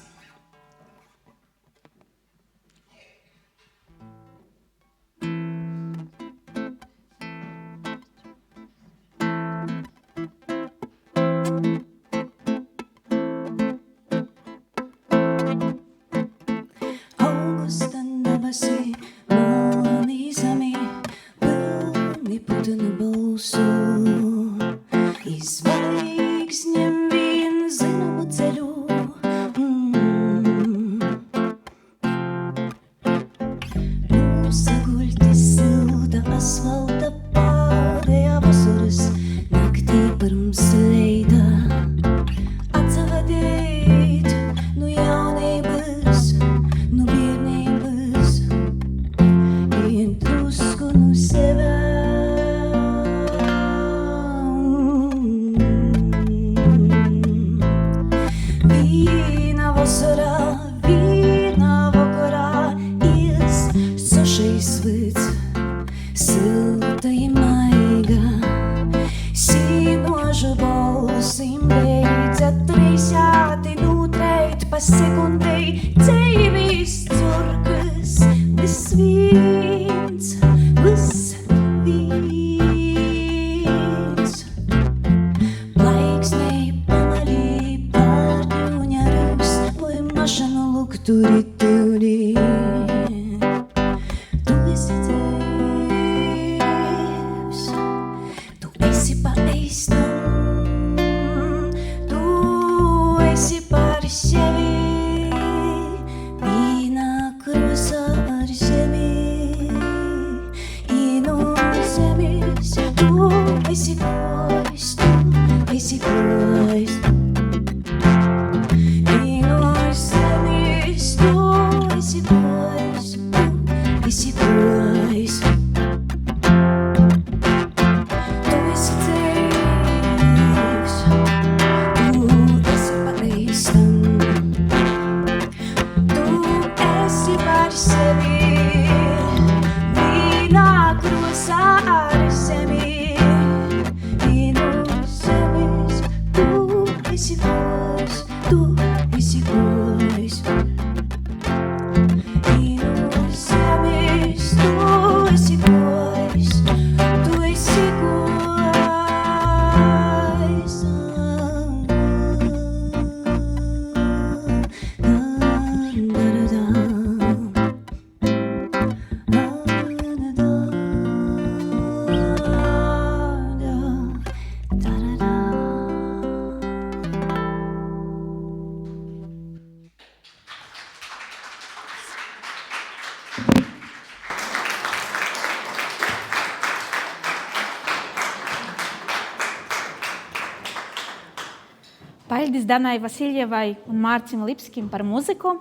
Paldies Danai Vasiljevai un Mārcim Lipskim par muziku.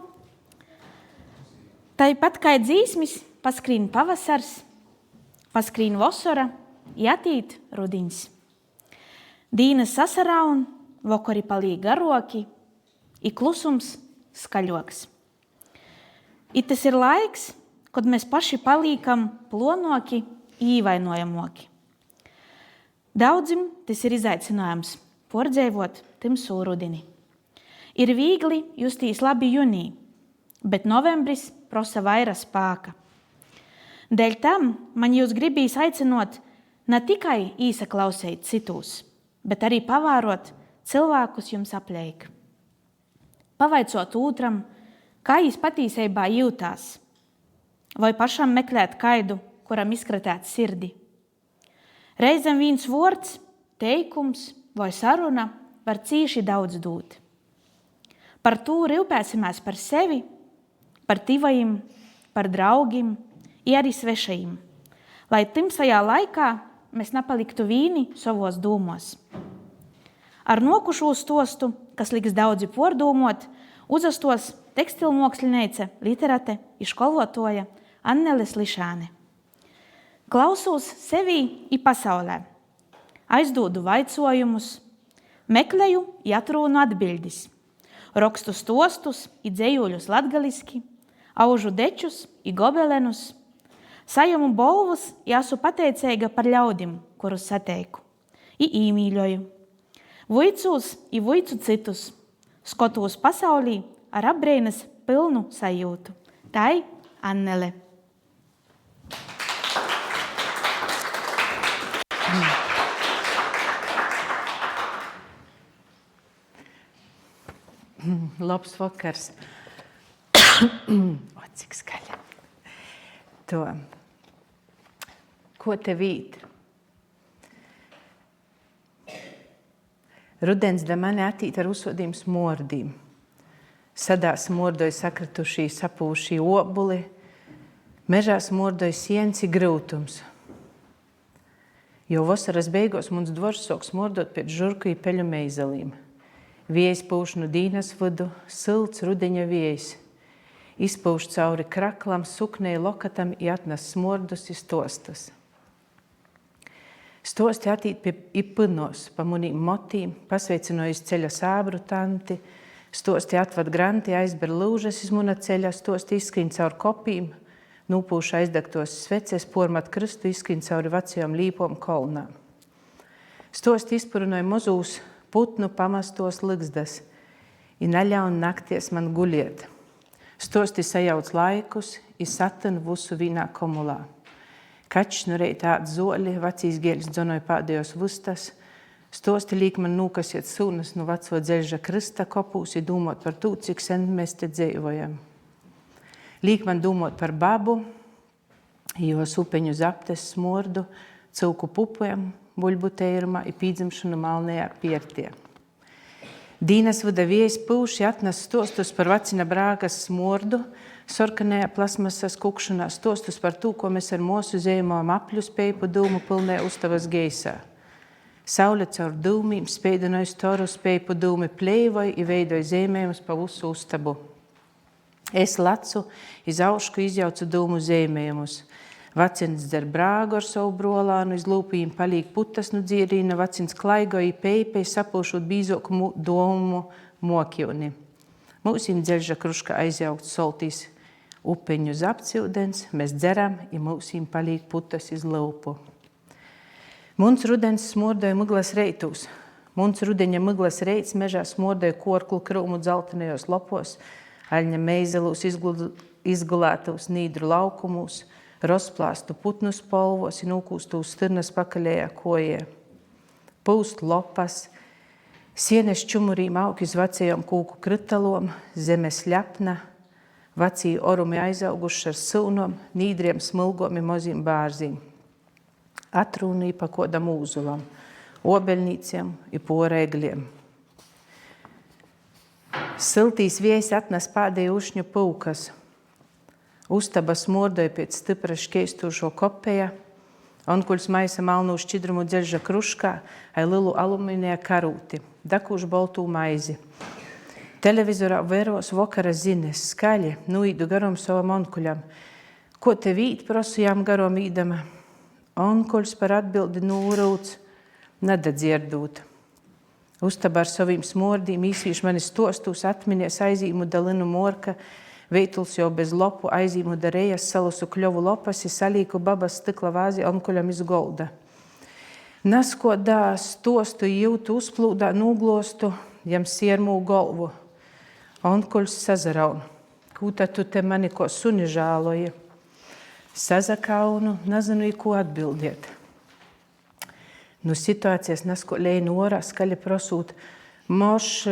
Tāpat kā dzīsmis, paskrīn pavasars, paskrīn vasara, atīt rudiņs. Dīnas sasaraun, vokori palīk garoki, i klusums skaļoks. I tas ir laiks, kad mēs paši palīkam plonoki, īvainojamoki. Daudzim tas ir izaicinājums pordzēvot timsū rudini. Ir viegli justīs labi junī, bet novembris prosa vaira spāka. Dēļ tam man jūs gribīs aicinot ne tikai īsaklausēt citūs, bet arī pavārot cilvēkus jums apleik. Pavaicot ūtram, kā jis patīseibā jūtās, vai pašam meklēt kaidu, kuram izkratēt sirdi. Reizem viens vords, teikums vai saruna var cīši daudz dūt. Par to rūpēsimies par sevi, par tivajiem, par draugiem, arī svešajiem, lai timsajā laikā mēs nepaliktu vīni savos dūmos. Ar nokušo stostu, kas liks daudzi pordūmot, uzastos tekstilmoksliniece, literate i školotoja Annele Slišāne. Klausos sevī i pasaulē, aizdūdu vaicojumus, Meklēju i atrūnu atbildis. Rokstu stostus i dzejūļus latgaliski, aužu dečus i gobelenus. Sajumu bolvus i asu pateiceiga par ļaudim, kurus sateiku. I īmīļoju. Vuicūs i vuicu citus. Skotūs pasaulī ar apbreinas pilnu sajūtu. Tai Annele. Labs vakars. O, cik skaļi. To. Ko te vīt? Rudens da mani attīt ar uzsodīm smordīm. Sadā smordoja sakritušī, sapūšī obuli. Mežā smordoja sienci grūtums. Jo vasaras beigos mums dvors sok smordot pēc žurku i peļu meizelīm. Viejs pūš no dīnas vadu, silts rudeņa viejs. Izpūš cauri kraklam, suknei, lokatam i atnes smordus i stostus. Stosti attīt i pynos, pa munīm motīm, pasveicinojas ceļa sābru tanti, stosti atvad granti, aizber lūžas iz muna ceļa, stosti izskrīn caur kopīm, nūpūš aizdegtos sveces, pormat krystu, izskrīn cauri vecajām līpom kolnām. Stosti izpurinoja mozūs, putnu pamastos ligzdas, i neļaun nakties man guliet. Stosti sajauc laikus, i satan visu vīnā komulā. Kačs nureit āt zoli, vacīs gēļs dzonoja pādējos vustas. Stosti līk man nūkasiet sūnas no veco dzeļža krysta kopūs, i dūmot par tū, cik sen mēs te dzējojam. Līk man dūmot par babu, jos upeņu zaptes smordu, cilku pupiem, buļbu teirumā i pīdzimšanu malnējā piertie. Dīnas vada viejs pūši atnes stostus par vacina brāgas smordu, sorkanējā plasmasas kukšanā, stostus par tū, ko mēs ar mūsu zējumām apļu spēju pa dūmu pilnē ustavas geisā. Saule caur dūmīm spēdinoja storu spēju pa dūmi pleivoja i veidoja zēmējumus pa visu ustabu. Es lacu, iz aušku izjaucu dūmu zēmējumus. Vacins dzer brāgu ar savu brolānu, iz lūpījiem palīk putas nu dzierīna, vacins klaigoja peipei, sapūšot bīzoku domu mokjūni. Mūsim dzeļža kruška aizjaukt soltīs upeņu zapcildens, mēs dzeram, i mūsim palīk putas iz lūpu. Muns rudens smordoja myglas reitus. Muns rudeņa myglas reits mežā smordoja korklu krūmu dzeltenajos lopos, aļņa meizelūs izgulētos nīdru laukumūs, rozplāstu putnu spolvos i nūkūstu stirnas pakaļējā kojē. Pūst lopas, sienes čumurīm aug iz vecajām kūku krytalom, zemes ļapna, vacī orumi aizauguši ar silnom, nīdriem smilgom i mozīm bārzīm. Atrūnī pa kodam ūzulam, obeļnīciem i poreigļiem. Siltīs viejs atnes pādēju ušņu pūkas. Ustaba smordoja pēc stipra škeistūšo kopeja, onkuļs maisa malnū šķidrumu dzeļža kruškā, ai lielu aluminija karūti, dakūš boltū maizi. Televizorā veros vokara zines, skaļi, nuīdu garom savam onkuļam. Ko te vīt, prosujām garom īdama? Onkuļs par atbildi nūrūts, nedadzierdūt. Ustaba ar savīm smordīm īsvīš mani stostūs atminies aizīmu dalinu morka, veituls jau bez lopu aizīmu darējas salusu kļovu lopas i salīku babas stikla vāzi onkuļam iz golda. Naskodā stostu jūtu uzplūdā nūglostu, jam siermū golvu. Onkuļs sazaraun. Kūta tu te mani ko suni žāloji? Sazakaunu, nezinu, ko atbildiet. Nu situācijas nasko leinu orā skaļi prosūt, moš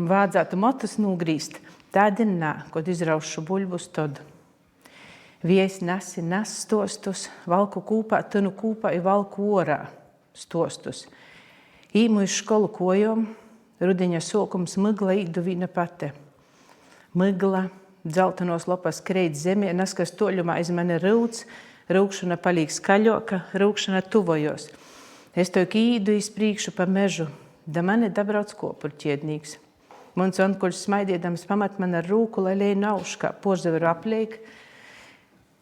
vādzētu motus nūgrīst. Tādi nā, kod izraušu buļbus todu. Viejs nes stostus, valku kūpā, tynu kūpā i valku orā stostus. Īmu iz školu kojom, rudeņa sokums mygla īdu vīna pate. Mygla, dzeltenos lopas kreit zemē, naskas toļumā iz mani rūts, rūkšana palīk skaļoka, rūkšana tuvojos. Es to īdu iz prīkšu pa mežu, da mani dabrauc kopurķiednīgs. Muns onkuļs smaidiedams pamat man ar rūku, lai lej nauškā, požzaveru apleik.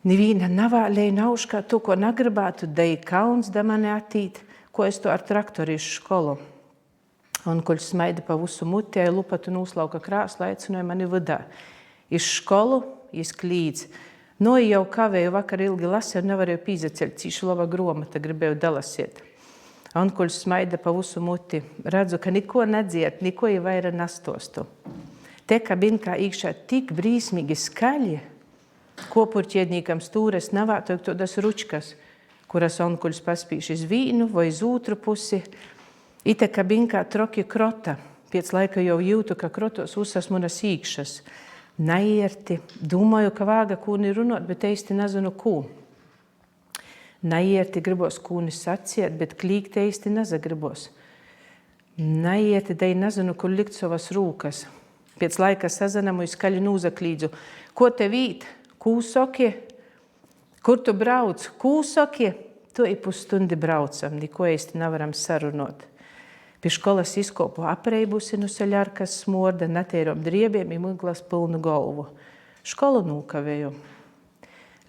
Nivīna navā lej nauškā to, ko nagribētu, da i kauns da mani attīt, ko es to ar traktori iz školu. Onkuļs smaida pa visu muti, lupatu nūslauka krāslu, aicināja mani vidā. Iz školu, iz klīdz. Nu, jau kavēju vakar ilgi lasīju, nevarēju pīzacelt, cīši laba gromata, gribēju dalasiet. Onkuļs smaida pa visu muti. Redzu, ka niko nedziet, niko vaira nastostu. Te kabinkā iekšā tik brīsmīgi skaļi, kopurķiednīkam stūres navātojot todas ručkas, kuras onkuļs paspīš iz vīnu vai iz otru pusi. Ite kabinkā troki krota. Pēc laika jau jūtu, ka krotos uzsas manas īkšas. Naierti. Domāju, ka vāga kūni runot, bet eisti nezinu kū. Naierti gribos kūni saciet, bet klīgt eisti nezagribos. Naierti dei nezinu, kur likt savas rūkas. Pēc laika sazanamu skaļi nūzaklīdzu. Ko te vīt? Kū soki? Kur tu brauc? Kū soki? To i pusstundi braucam, niko eisti nevaram sarunot. Pie školas izkopu apreibusi no seļarkas smorda, netērom driebiem i muglas pilnu galvu. Školu nūkavēju.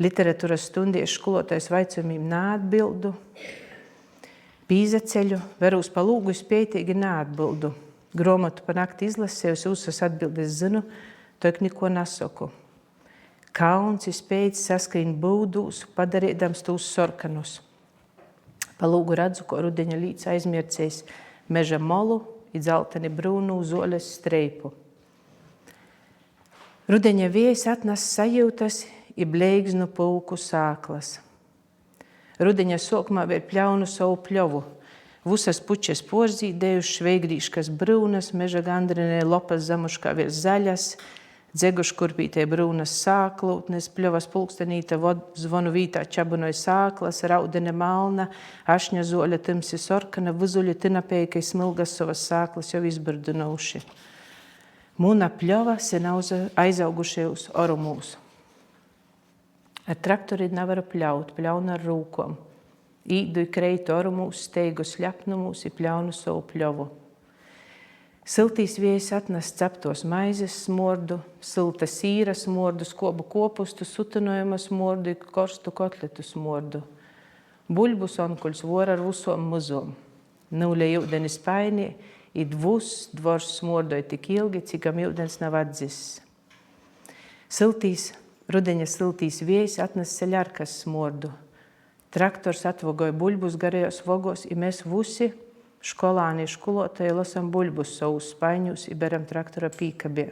Literatūras stundieši skolotais vaicojumiem neatbildu. Pīzaceļu, verūs pa lūgu spētīgi neatbildu. Gromatu pa nakti izlasējusi, uzsas atbildes zinu, tok niko nesaku. Kauns i spējas saskrīn būdūs, padarīdams tūs sorkanus. Pa lūgu redzu, ko rudeņa līdz aizmiercējs meža molu i dzelteni brūnu zoles streipu. Rudeņa vējs atnes sajūtas i bleigznu pulku sāklas. Rudeņa sokumā vēr pļaunu savu pļovu. Vusas pučes porzīdējuši, šveigrīškas brūnas, meža gandrinē lopas zamuškā vēr zaļas, dzeguškurpītē brūnas sāklūtnes, pļovas pulkstenīta zvonu vītā čabunoja sāklas, raudene malna, ašņa zoļa tymsi sorkana, vizuļi tinapējkai smilgas savas sāklas jau izbirdunuši. Mūna pļova sen aizaugušies orumūs. Ar traktori nevaru pļaut, pļaunu ar rūkom. Īdu i kreitu orumūs, steigu sļapnumūs i pļaunu savu pļovu. Siltīs vējs atnes ceptos maizes smordu, silta sīra smordu, skobu kopustu, sutinojuma smordu, korstu kotletu smordu. Buļbus onkuļs vor ar visom muzom. Nūļa jūdeni spainī, i dvors smordoja tik ilgi, cikam jūdens nav atzis. Rudeņa siltīs vējs atnes seļarkas smordu. Traktors atvogoja buļbus garajos vogos, i mēs vusi školāni i školotāji lasam buļbus savus spaiņus i beram traktora pīkabie.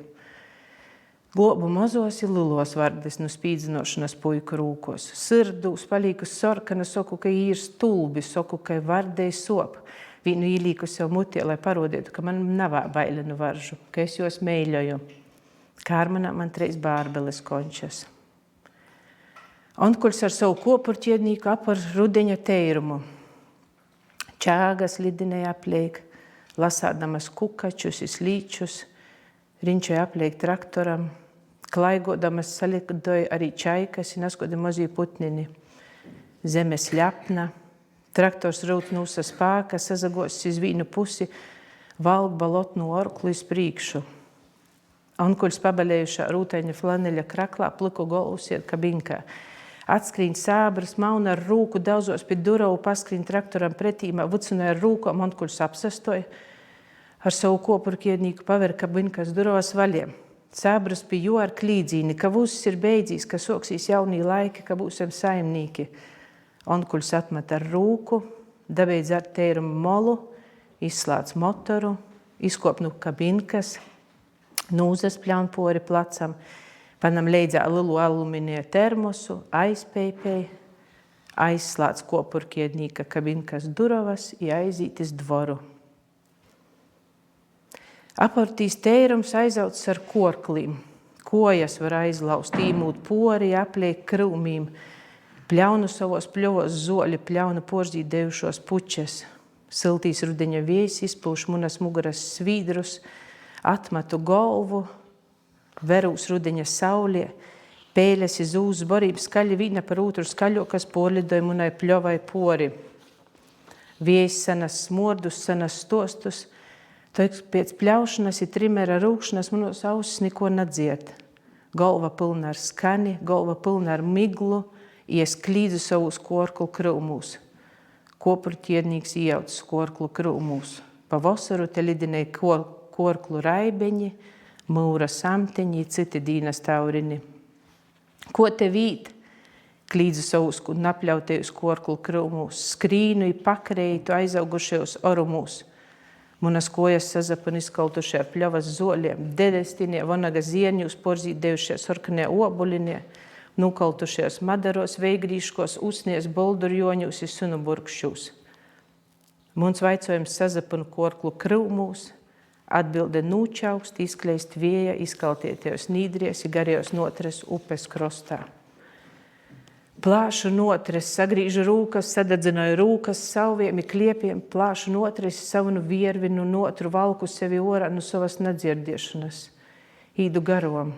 Globu mozos i lilos vardes no spīdzinošanas puiku rūkos. Sirdūs palīkus sorkana, soku, ka īr stulbi, soku, ka vardei sop. Vīnu īlīku sev mutē, lai parodētu, ka man navā bailinu varžu, ka es jos meiļoju. Kārmanā man 3 bārbeles končas. Onkuļs ar savu kopurķiednīku apar rudeņa teirumu. Čāgas lidinēja apliek, lasādamas kukačus i slīčus, riņčoja apliek traktoram, klaigodamas salikdoja arī čaikas i naskodi mozī putnini. Zeme sļapna, traktors rūt nūsa spāka, sazagos iz vīnu pusi, valk balotnu orklu iz prīkšu. Onkuļs pabalējušā rūtaņa flaneļa kraklā pliku golvu siet kabinkā. Atskrīn sābras, mauna ar rūku, daudzos pie durovu, paskrīn traktoram pretīmā, vucināja ar rūkom, onkuļs apsastoja. Ar savu kopurkiednīku paver kabinkas durovas vaļiem. Sābras pie jo ar klīdzīni, ka vusis ir beidzīs, ka soksīs jaunī laiki, ka būsim saimnīki. Onkuļs atmet ar rūku, dabeidz ar teirumu molu, izslāc motoru, izkop nu kabinkas, nūzas pļaun pori placam, panam leidzā lielu aluminija termosu, aizpeipēja, aizslāc kopurkiednīka kabinkas durovas i aizītis dvoru. Apartīs teirums aizauts ar korklīm. Kojas var aizlaust, īmūt pori, apliek krūmīm. Pļaunu savos pļovos zoļi, pļaunu porzīdējušos pučes. Siltīs rudeņa vējs izpūš munas muguras svīdrus, atmatu golvu, verūs rudeņa saulie, pēles iz ūs borības skaļi vīna par ūtru skaļo, kas porlidoja munai pļovai pori. Vējs sanas smordus, sanas stostus, pēc pļaušanas i trimera rūkšanas manos ausis neko nedzied. Golva pilna ar skani, golva pilna ar miglu, i es klīdzu savus korklu krūmūs. Kopurķiednīgs iejauc korklu krūmūs. Pavasaru te lidinēja korklu raibeņi, mūra samteņi, citi dīnas taurini. Ko te vīt? Klīdzu sausku napļautējus korklu krūmūs, skrīnu I pakrētu aizaugušajos orumūs. Munas kojas sazapun izkaltušie ar pļavas zoļiem, dedestinie, vonaga zieņus, porzīdējušies orkanē obulinie, nukaltušies madaros, veigrīškos, usnies, boldurjoņus I sunuburkšķūs. Muns vaicojums sazapun korklu krūmūs, atbilde nūčaukst, izkleist vieja, izkaltietējos nīdries I garējos notres upes krostā. Plāšu notres, sagrīžu rūkas, sadadzināju rūkas, sauviem I kliepiem, plāšu notres, savunu viervinu, notru valku sevi orā no savas nadzirdiešanas. Īdu garom.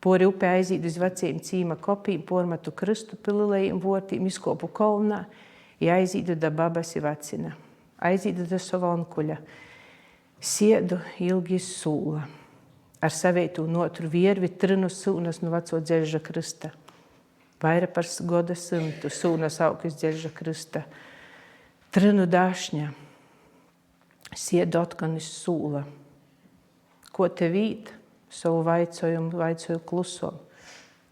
Pori upē aizīdu iz veciem cīma kopīm, pormatu krystu pilulējiem vortīm, izkopu kolnā, I aizīdu da babas I vacina. Aizīdu da sova onkuļa. Siedu ilgi sūla. Ar saveitu notru viervi trinu sūnas no veco dzeļža krysta. Vaira par goda simtu sūnas augis dzeļža krysta. Trinu dašņa. Siedu otkon iz sūla. Ko te vīt? Savu vaicoju klusom.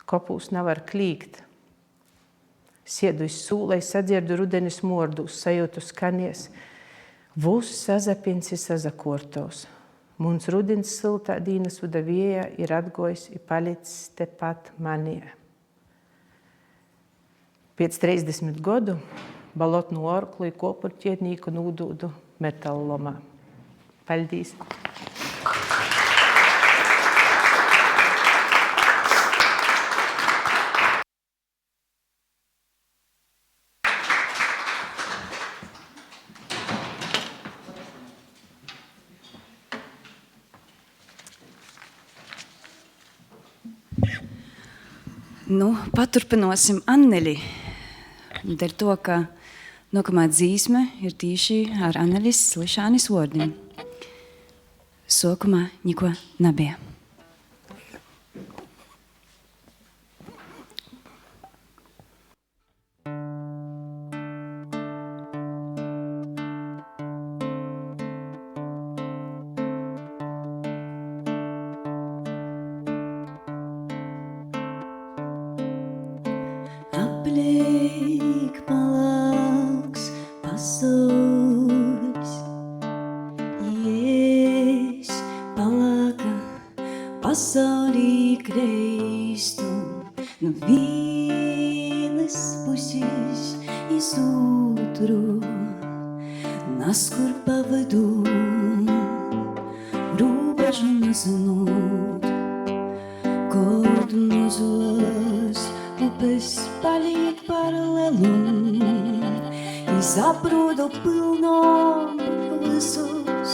Kopūs nevar klīgt. Siedu iz sūlai, sadzirdu rudenis mordūs, sajūtu skanies. Vūs sazapins I sazakortos. Muns rudins siltā dīnas vuda vieja ir atgojis I palicis tepat manie. Pēc 30 godu balotnu orklu I kopurķietnīku nūdūdu metallomā. Paldies! Paturpinosim Anneli. Dēļ to, ka nākamā dzīsme ir tīši ar Annelis Lišānis vārdiem. Sokumā niko nebija. Apliek palāks pasaules, Jēs palāka pasaulī kreistu, no vienas puses iz otru, naskur pavadu, robežu nezinot, kad nozos upes paliek paralelu, izaprodu pilnom visus,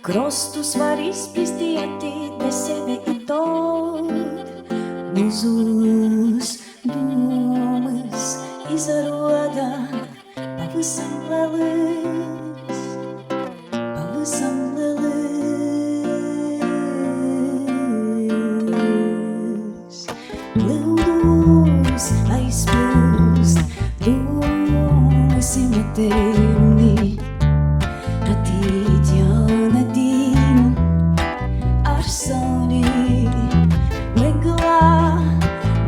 krostus var izpristieti de sevi I tot, mūzus domas izaroda pavisam lelis, pavisam lelis. Aizpūst, domas imitēni, atīt jauna dīna ar sauli. Meglā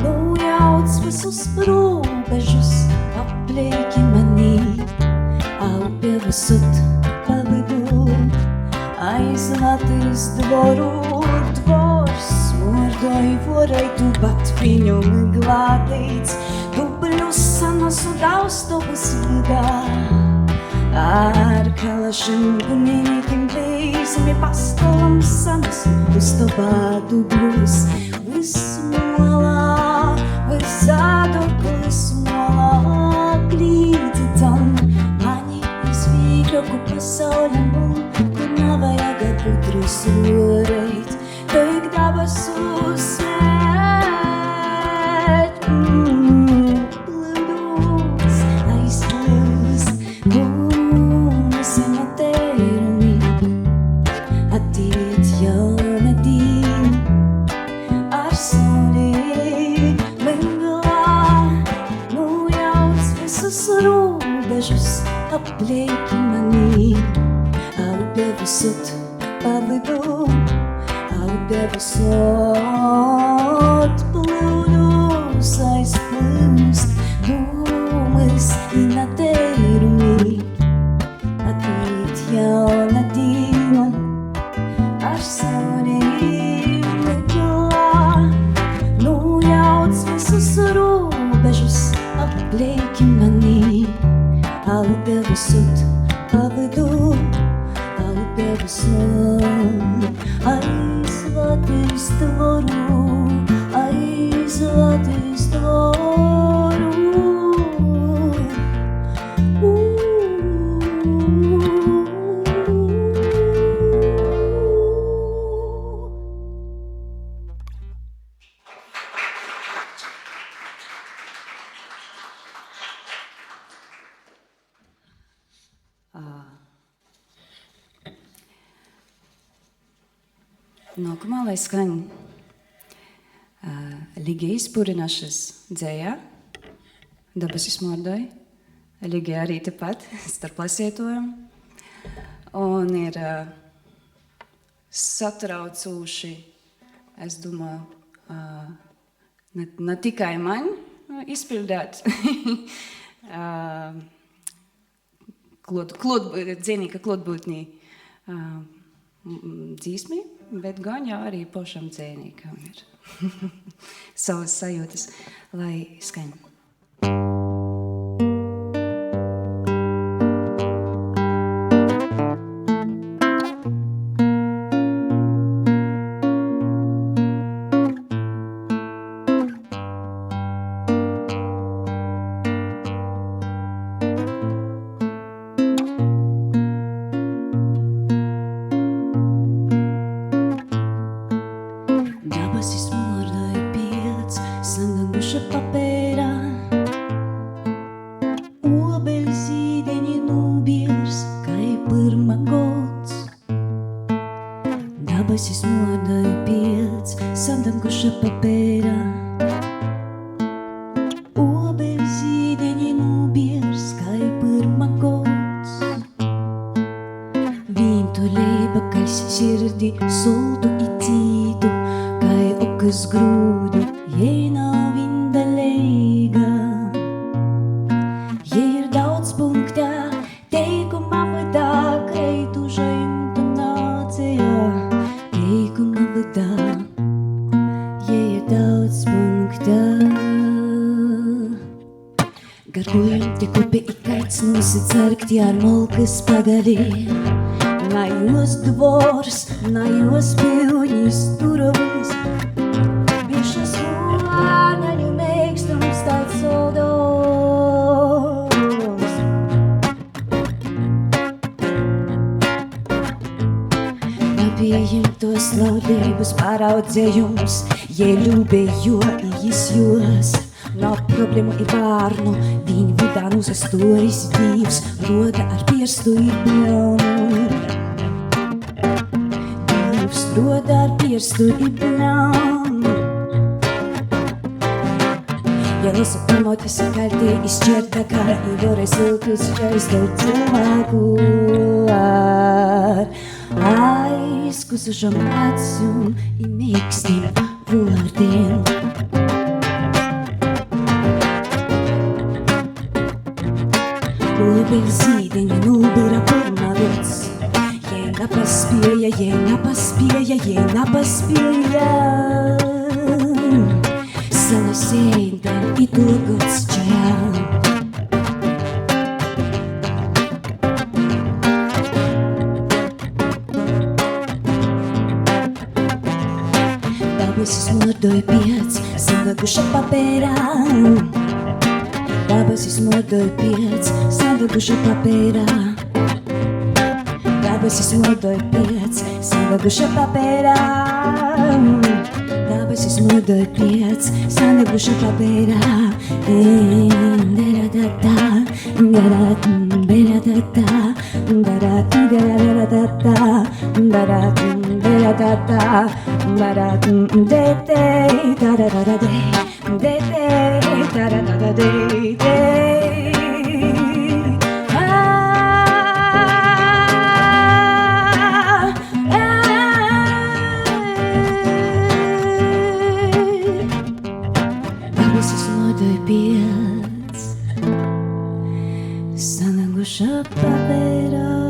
nojauc visus robežus, aplieki manī, aupe visut pavidu, aizlatis dvoru dvors. Mordoj vorai tu bat viņu glātīts, tu bļusanas un daustobas līgā. Ar kalašiem gunīkim blīzmi pastolam sanas, ustobā dubļus. Vismolā, visādoklis molā, glīti tam, mani izvīļoku pasaulim, kur navajaga putris ureit. Teik dabas uzsvēt, plūdus aizplūst, domas imitēni, atīt jauna dīna ar sauli. Meglā nojauc visus robežus, aplieki manī, debesot pavidu, debesot plūdus aizplūst, dūmas inateirumi, atīt jauna diena, ar saulēm neģelā, nojauc visus robežus, aplieki mani, debesot pavidu, debesot aizvadīs tvoru, aizvadīs tvoru. Nākamā, lai skaņ Ligija izpurināšas dzējā, Dabasis mordoj, Ligija arī tepat starp lasietojam, un ir satraucoši, es domāju, ne tikai man izpildēt dzienīga klotbūtnī dzīsmi, bet gan jau arī pašam dzēnīgam ir savas sajūtas, lai skaņ. Najos dvors, najos pilņas turovis, bišas lānaņu mēkstums tāds soldos. Nepieņemtos laudības pāraudzējums, je ļūbējo izjos. Nav problēmu ir bārnu, viņu vidā nusastoris divs, roda ar pirstu ir pļaunu. Divs roda ar pirstu ir pļaunu. Ja lasu pamotis kartī izšķerta kā i vēlreiz ilgus šaizdaut cilvēku ar aizkusušam acum i mīkstim vārdiem. Zīdeņi nubira pirmā vīts, jei napaspēja, salasēja i turgots čajā. Dabasis mordoja piec, sadaguša papērā. Dabasis mordoja piec, sadaguša papērā. Dabasis mordoja piec, sadaguša papērā. Dabasis mordoja piec, sadaguša papērā. Da-da-da-da, da-da-da-da, da-da-da-da-da, da-da-da-da-da, da-da-da-da-da. papera.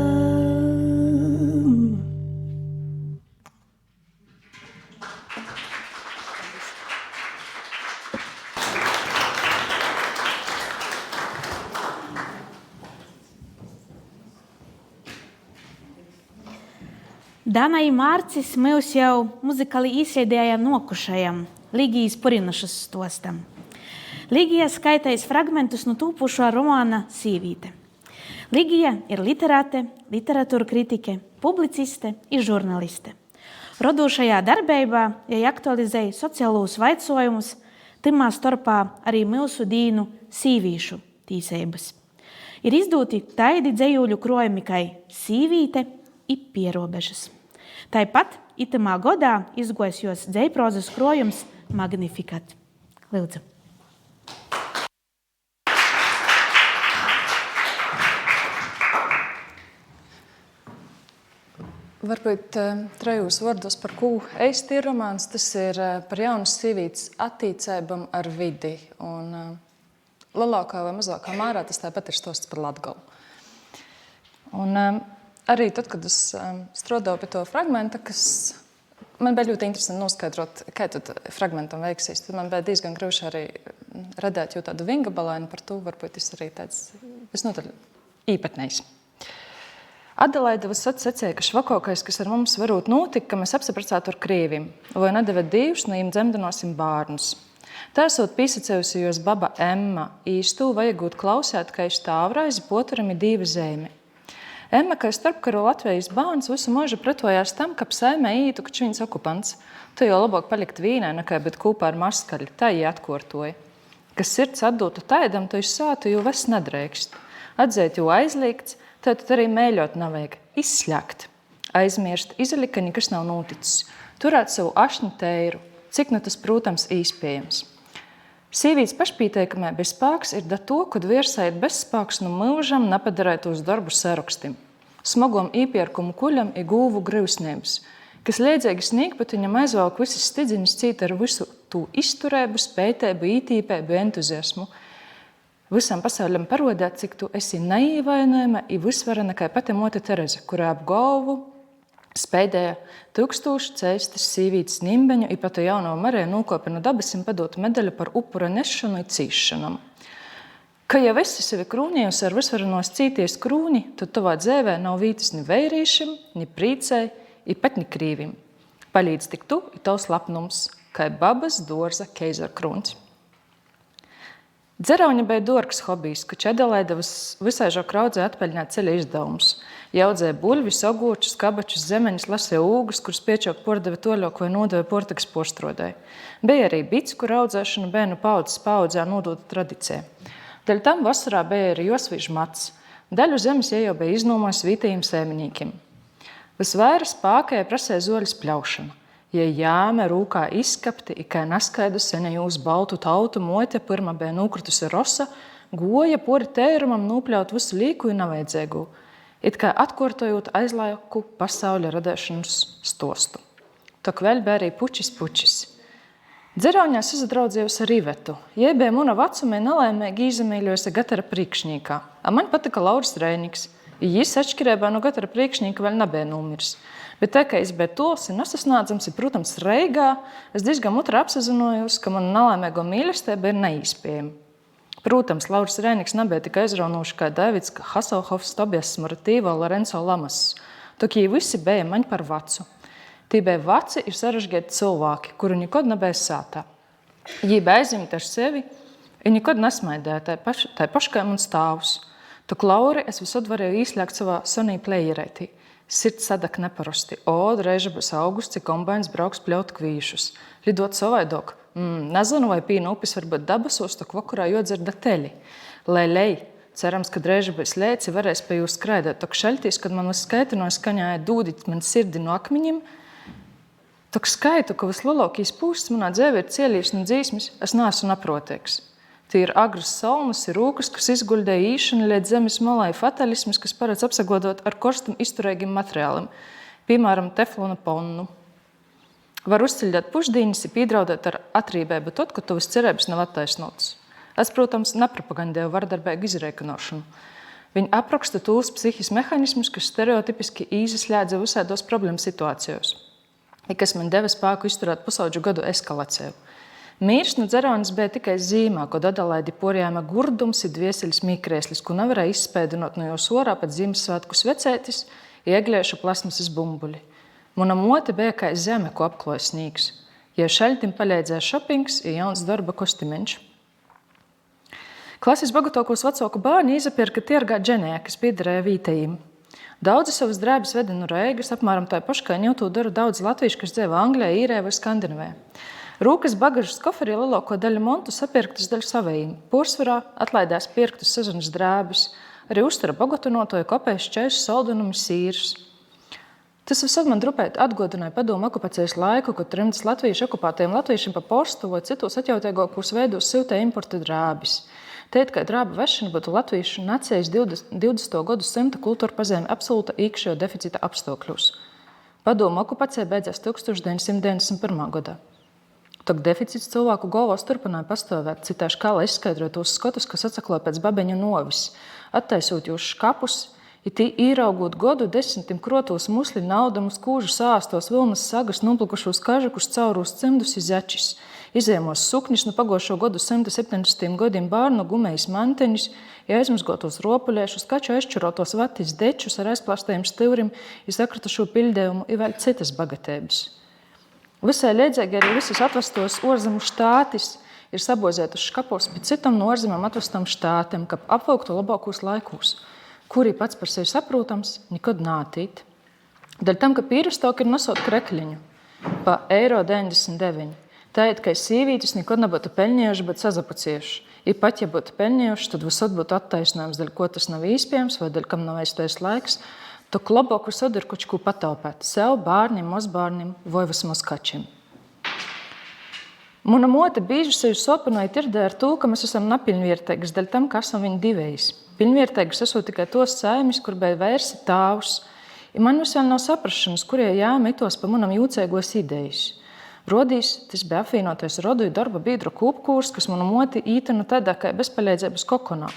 Dana i Mārcis mēs jau muzikāli izsēdējām nokušajam Ligijas Purinašas stostam. Ligija skaitais fragmentus no tūpušo romāna Sīvīte. Ligija ir literāte, literatūra kritike, publiciste i žurnaliste. Rodošajā darbībā jai aktualizēja sociālos vaicojumus, timā starpā arī mūsu dīnu sīvīšu tīseibas. Ir izdoti taidi dzejūļu krojumi kai Sīvīte i Pierobežas. Tāpat itamā godā izgojis jos dzejprozas krojums Magnificat. Lūdzu. Varbūt trejos vārdos, par ko īsti ir romāns, tas ir par jaunas sīvītes attīcībām ar vidi. Un lielākā vai mazākā mērā tas tāpat ir stosts par Latgalu. Un arī tad, kad es strādāju pie to fragmenta, kas man bija ļoti interesanti noskaidrot, kā tad fragmentam veiksīs, tad man bija diezgan grūti arī redzēt jau tādu vingabalaini par to, varbūt tas arī tāds visnotaļ īpatnējs. Adelaide sacīja, ka švakākais, kas ar mums varbūt notika, ka mēs apsapracātu ar krīvim, vai nedeva divus, no viņiem dzemdinosim bārnus. Tā esot pīsacējusi jos baba Emma, īstū vajagot klausēt, ka iš tāvraizi poturam ir divi zemi. Emma, kā starpkaru Latvijas bārns, visu mūžu pretojās tam, ka saimē ītu, ka viņas okupants. Tu jau labāk palikt vīnai, nekā bet kopā ar maskaļu. Tā jī atkortoja. Kas sirds atdūtu taidam, to iš sātu jau ves nedrēkst. Atzēt jau aizliegts, tad arī mēļot nav vajag izsļakt. Aizmirst, izali, ka nekas nav noticis. Turēt savu ašņu teiru, cik nu tas, protams, īspējams. Sīvītes pašpīteikamē bez spāks ir da to, kad viersājot bez spāks no mūžam napadarētos darbu sarukstim. Smogom īpierkumu kuļam ir gūvu grivsnības, kas liedzēgi snieg, bet viņam aizvalk visas stidziņas cīt ar visu tū izturēbu, spētēbu, ītīpēbu, entuziasmu. Visam pasauļam parodēt, cik tu esi neīvainojama i visvarena kai pati mote Tereze, kurā ap galvu spēdēja 1000 ceistas sīvītes nimbeņu i patu jauno Mariju nūkopi no dabasim padot medaļu par upura nešanu i cīšanam. Ka jau esi sevi krūņējusi ar visvarenos cīties krūņi, tad tavā dzēvē nav vītas ni veirīšim, ni prīcei, i pat ni krīvim. Palīdz tik tu i tavs lapnums, kai babas dorza keizar krūņs. Dzerauņa bija dorks hobijs, ka Adelaide visaižo kraudzē atpeļņāt ceļa izdevumus. Jaudzēja buļvis, ogūčus, kabačus, zemeņus, lasīja ūgus, kurus piečok pordeva toļok vai nodeva portakas postrodai. Bija arī bits, kur audzēšana bērnu paudzes paudzē nodota tradicija. Daļ tam vasarā bija arī josvīžu mats. Daļu zemes jau bija iznomojis vītajiem sēmiņīkiem. Visvairāk spākēja prasēja zoļas pļaušana. Ja jāme rūkā izskapti, i kā naskaidu senajūs baltu tautu mote pirma bija nūkritusi rosa, goja pori tērumam nūpļaut visu līku i navaidzēgu, it kā atkortojot aizlaiku pasauļa radēšanas stostu. Tok vēl bija arī pučis. Dzerauņā sazadraudzējusi ar Ivetu. Jei bija muna vecumē nelaimēgi īzamīļojusi Gatara priekšņīkā, a man patika Lauris Reiniks, i jis atšķirībā no Gatara priekšņīka vēl nebija numirs. Bet tā, ka es biju tols un nesasnādzams, ir, protams, Reigā, es diezgan mutri apsazinojos, ka mana nelaimēgo mīlestība ir neīspējama. Protams, Lauris Reiniks nebija tik aizraunoši kā Davids Hasselhoffs, Tobias Smaratīvo, Lorenzo Lamas. Tok jī visi bija maņ par vacu. Tī bija vaci ir sarežģēti cilvēki, kuru nekod nebija sātā. Jī bija aizimti ar sevi i nekod nesmaidēja tai paškai man stāvus. Tok Lauri es visod varēju īslēgt savā Sony playerētī. Sirds sadak neparosti. Reiža būs augusts, cik kombains brauks pļaut kvīšus. Lidot savaidok. Nezinu, vai pīna upis varbūt dabasos, tok vakarā jodzer da teļi. Lei. Cerams, kad reiža būs lēci, varēs pie jūs skraidēt. Tok šaļtīs, kad man viskaitinoja skaņāja dūdīt man sirdi no akmiņiem. Tok skaitu, ka vislielākīs pūsts manā dzēvē ir cielīs no dzīsmis, es neesmu naproteiks. Tie ir agras salmas, ir rūkas, kas izguļdēja īšana līdz zemes malai fatalismas, kas paredz apsagodot ar korstam izturīgiem materiāliem, piemēram, teflona ponnu. Var uzceļdēt pušdīnis i pīdraudēt ar atrībēbu tot, ka tuvas cerības nav attaisnotas. Es, protams, nepropagandēju vardarbēgu izreikinošanu. Viņi apraksta tos psihis mehānismus, kas stereotipiski izslēdza visādos problēmu situācijos, i kas man deva spēku izturēt pusaudžu gadu eskalāciju. Mīrs no dzeronis bija tikai zīmā, kod Adelaidi porjāma gurdums i dvieseļas mīkrēslis, ko nevarēja izspēdinot no jos orā pat Ziemassvētku svecētis i egliešu plasmasas bumbuļi. Muna mote bija kā zeme, ko apkloja snīgs. Ja šaļtim palīdzēja šopings i jauns darba kostimeņš. Klases bogatokos vecāku bērni izapirka tirgā dženē, kas piederēja vītējiem. Daudzi savas drēbes veda no Reigas, apmēram tā paškai ņūtū dara daudz latviešu, kas dzīvo Anglijā, Īrijā vai Skandinavē. Rūkas bagažas koferī lielāko daļu montu sapirktas daļu savējiem. Pursvarā atlaidās pirktas sezonas drēbes, arī uztara bogatunotoju kopējas čēšas, saldunumi, sīrs. Tas visad man drupēt atgodināja padomu okupācijas laiku, kad trimtas latviešu okupātajiem latviešiem pa postu vai citos atjautīgākos veidos siltē importa drēbes. Tēt, ka drāba vešana būtu latviešu nacijas 20. gadu simta kultūra pazīme absolūta iekšējo deficita apstākļos. Padomu okupācija beidzās 1991. gadā. Tok deficits cilvēku galvās turpināja pastāvēt, citāši kā lai izskaidrotu tos skotus, kas atsakloja pēc babeņu novis, attaisot jūs škapus, i tī īraugot godu desmitim krotos musli, naudamus, kūžu sāstos, vilnas sagas, nuplukušos kažakus, caurūs cimdus i začis, izējamos suknis no pagošo godu 170 gadiem bārnu gumejs manteņus, ja aizmazgotos ropuļiešus, kaču aizčurotos vatis dečus ar aizplāstajiem stivrim, i sakratušo pildējumu, i vēl citas bagatēbas. Visai leidzēgi arī visas atvestos orzemu štātis ir sabozētas škapos pēc citam no orzemam atvestam štātiem, kap apvilktu labākos laikos, kuri pats par sevi saprotams nekad nātīt. Daļ tam, ka pīrastok ir nosot krekļiņu pa €99. Tāiet, ka sīvītis nekad nebūtu peļņējuši, bet sazapucieši. I pat, ja būtu peļņējuši, tad visad būtu attaisnājums, daļ ko tas nav īspējams vai daļ kam nav aiztais laiks, to labāk visad ir kaut ko pataupēt sev, bārnim, mazbārnim vai vismaz kačim. Muna mote bieži sevi sopinoja tirdē ar to, ka mēs esam napilnviertēgas, daļ tam, ka esam viņa divējis. Pilnviertēgas esot tikai tos saimis, kur bija vērsi tāvs. I man visvēl nav saprašanas, kurie jāmitos pa munam jūcēgos idejas. Rodīs, tas bija apvienotais rodu i darba biedru kūpkūrs, kas manu moti ītena tādā kā bezpaļēdzības kokonā,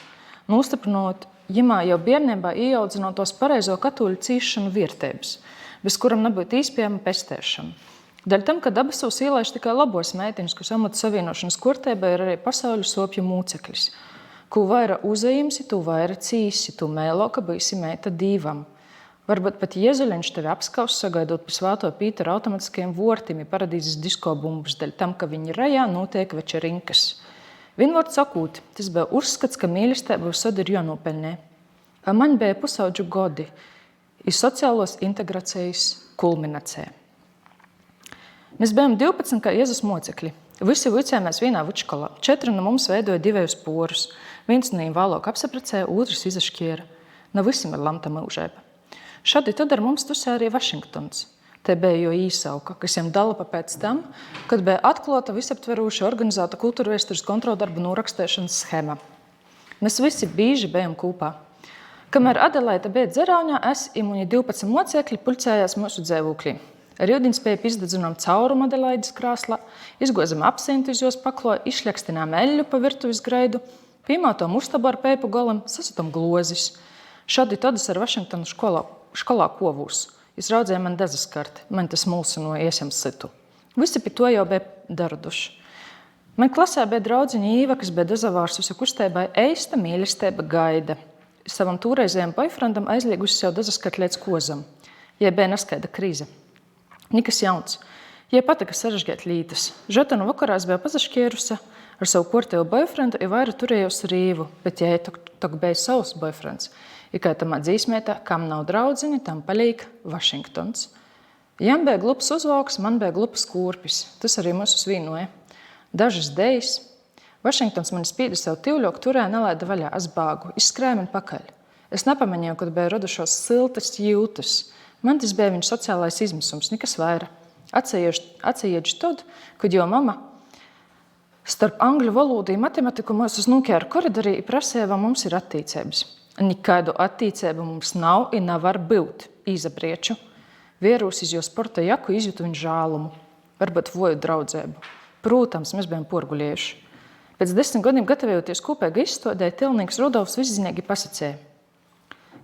nostiprinot jimā jau bērnībā ieaudzinot tos pareizo katoļu cīšanu viertēbas, bez kuram nebūtu īspējama pestēšana. Daļ tam, ka dabasos ielaiž tikai labos meitiņus, kas amatu savienošanas kortēbai ir arī pasauļu sopju mūceklis. Kū vaira uzējumsi, tu vaira cīsi, tu mēlo, ka bīsi meita dīvam. Varbūt pat Jēzuļiņš tevi apskaus, sagaidot pa svāto Pītera automatiskajiem vortim i paradīzes disko bumbas, daļ tam, ka viņi rajā notiek večerinkas. Vienvārds sakūt, tas bija uzskats, ka mīlestība visad ir jānopeļnē. Man bija pusaudžu godi i sociālos integrācijas kulminacija. Mēs bijām 12 kā Jēzus mocekļi. Visi vicējāmies vienā vučkolā. 4 no mums veidoja 2 porus. Viens no viņiem vēlāk apsaprecēja, otrs izašķiera. No visiem ir lamta mūžēba. Šādi tad ar mums tusē arī Vašingtons. Te bija jo īsauka, kas jiem dala pēc tam, kad bija atklāta visaptveroša organizēta kultūrvēstures kontroldarbu norakstēšanas schēma. Mēs visi bieži bijām kopā. Kamēr Adelaida bija dzerauņā, es i muni 12 mocekļi pulcējās mūsu dzēvūklī. Ar jūdiņu spēju izdedzinām caurumu Adelaidas krāslā, izgozam apsientu uz jos pakloju, izšļakstinām eļļu pa virtuves graidu, pīmātom uztabu ar pēpu golam, sasitam glozis. Šādi todas ar Vašingtonu školā kovūs. Izraudzēja man dezaskarti, man tas mulsinoja iesam situ. Visi pie to jau bija daraduši. Man klasē bija draudziņa Īva, kas bija dezavārsusi kustēbai eista mīlestība gaida. Savam toreizējam boyfriendam aizliegusi sev dezaskarti līdz kozam. Jai bija neskaida krīze. Nikas jauns. Jai patika sarežģēt lītas. Žetanu vakarās bija pazašķierusi ar savu kortēju boyfriendu i vaira turējusi Rīvu, bet jai tok bija savs boyfriends. I kā tamā dzīsmētā, kam nav draudziņa, tam palīk Vašingtons. Jam bija glups uzvalks, man bija glupas kūrpis. Tas arī mūs uzvīnoja. Dažas dejas. Vašingtons mani spīdi sev tīvļok, turē nelaida vaļā asbāgu. Izskrēja man pakaļ. Es nepamanīju, kad bija radušos siltas jūtas. Man tas bija viņš sociālais izmisums, nekas vaira. Atsajieģi tad, kad jau mama starp angļu valodu i matematiku mūs uz nūkēru koridorī i prasēja, vai mums ir attīcības. Nekādu attīcību mums nav i nevar būt, izaprieču. Vierūs iz jo sporta jaku izjūtu viņu žālumu, varbūt voju draudzēbu. Protams, mēs bijām porguļiejuši. Pēc 10 gadiem gatavējoties kopēga izstādē, Tilnīgs Rudolfs viszinīgi pasacēja.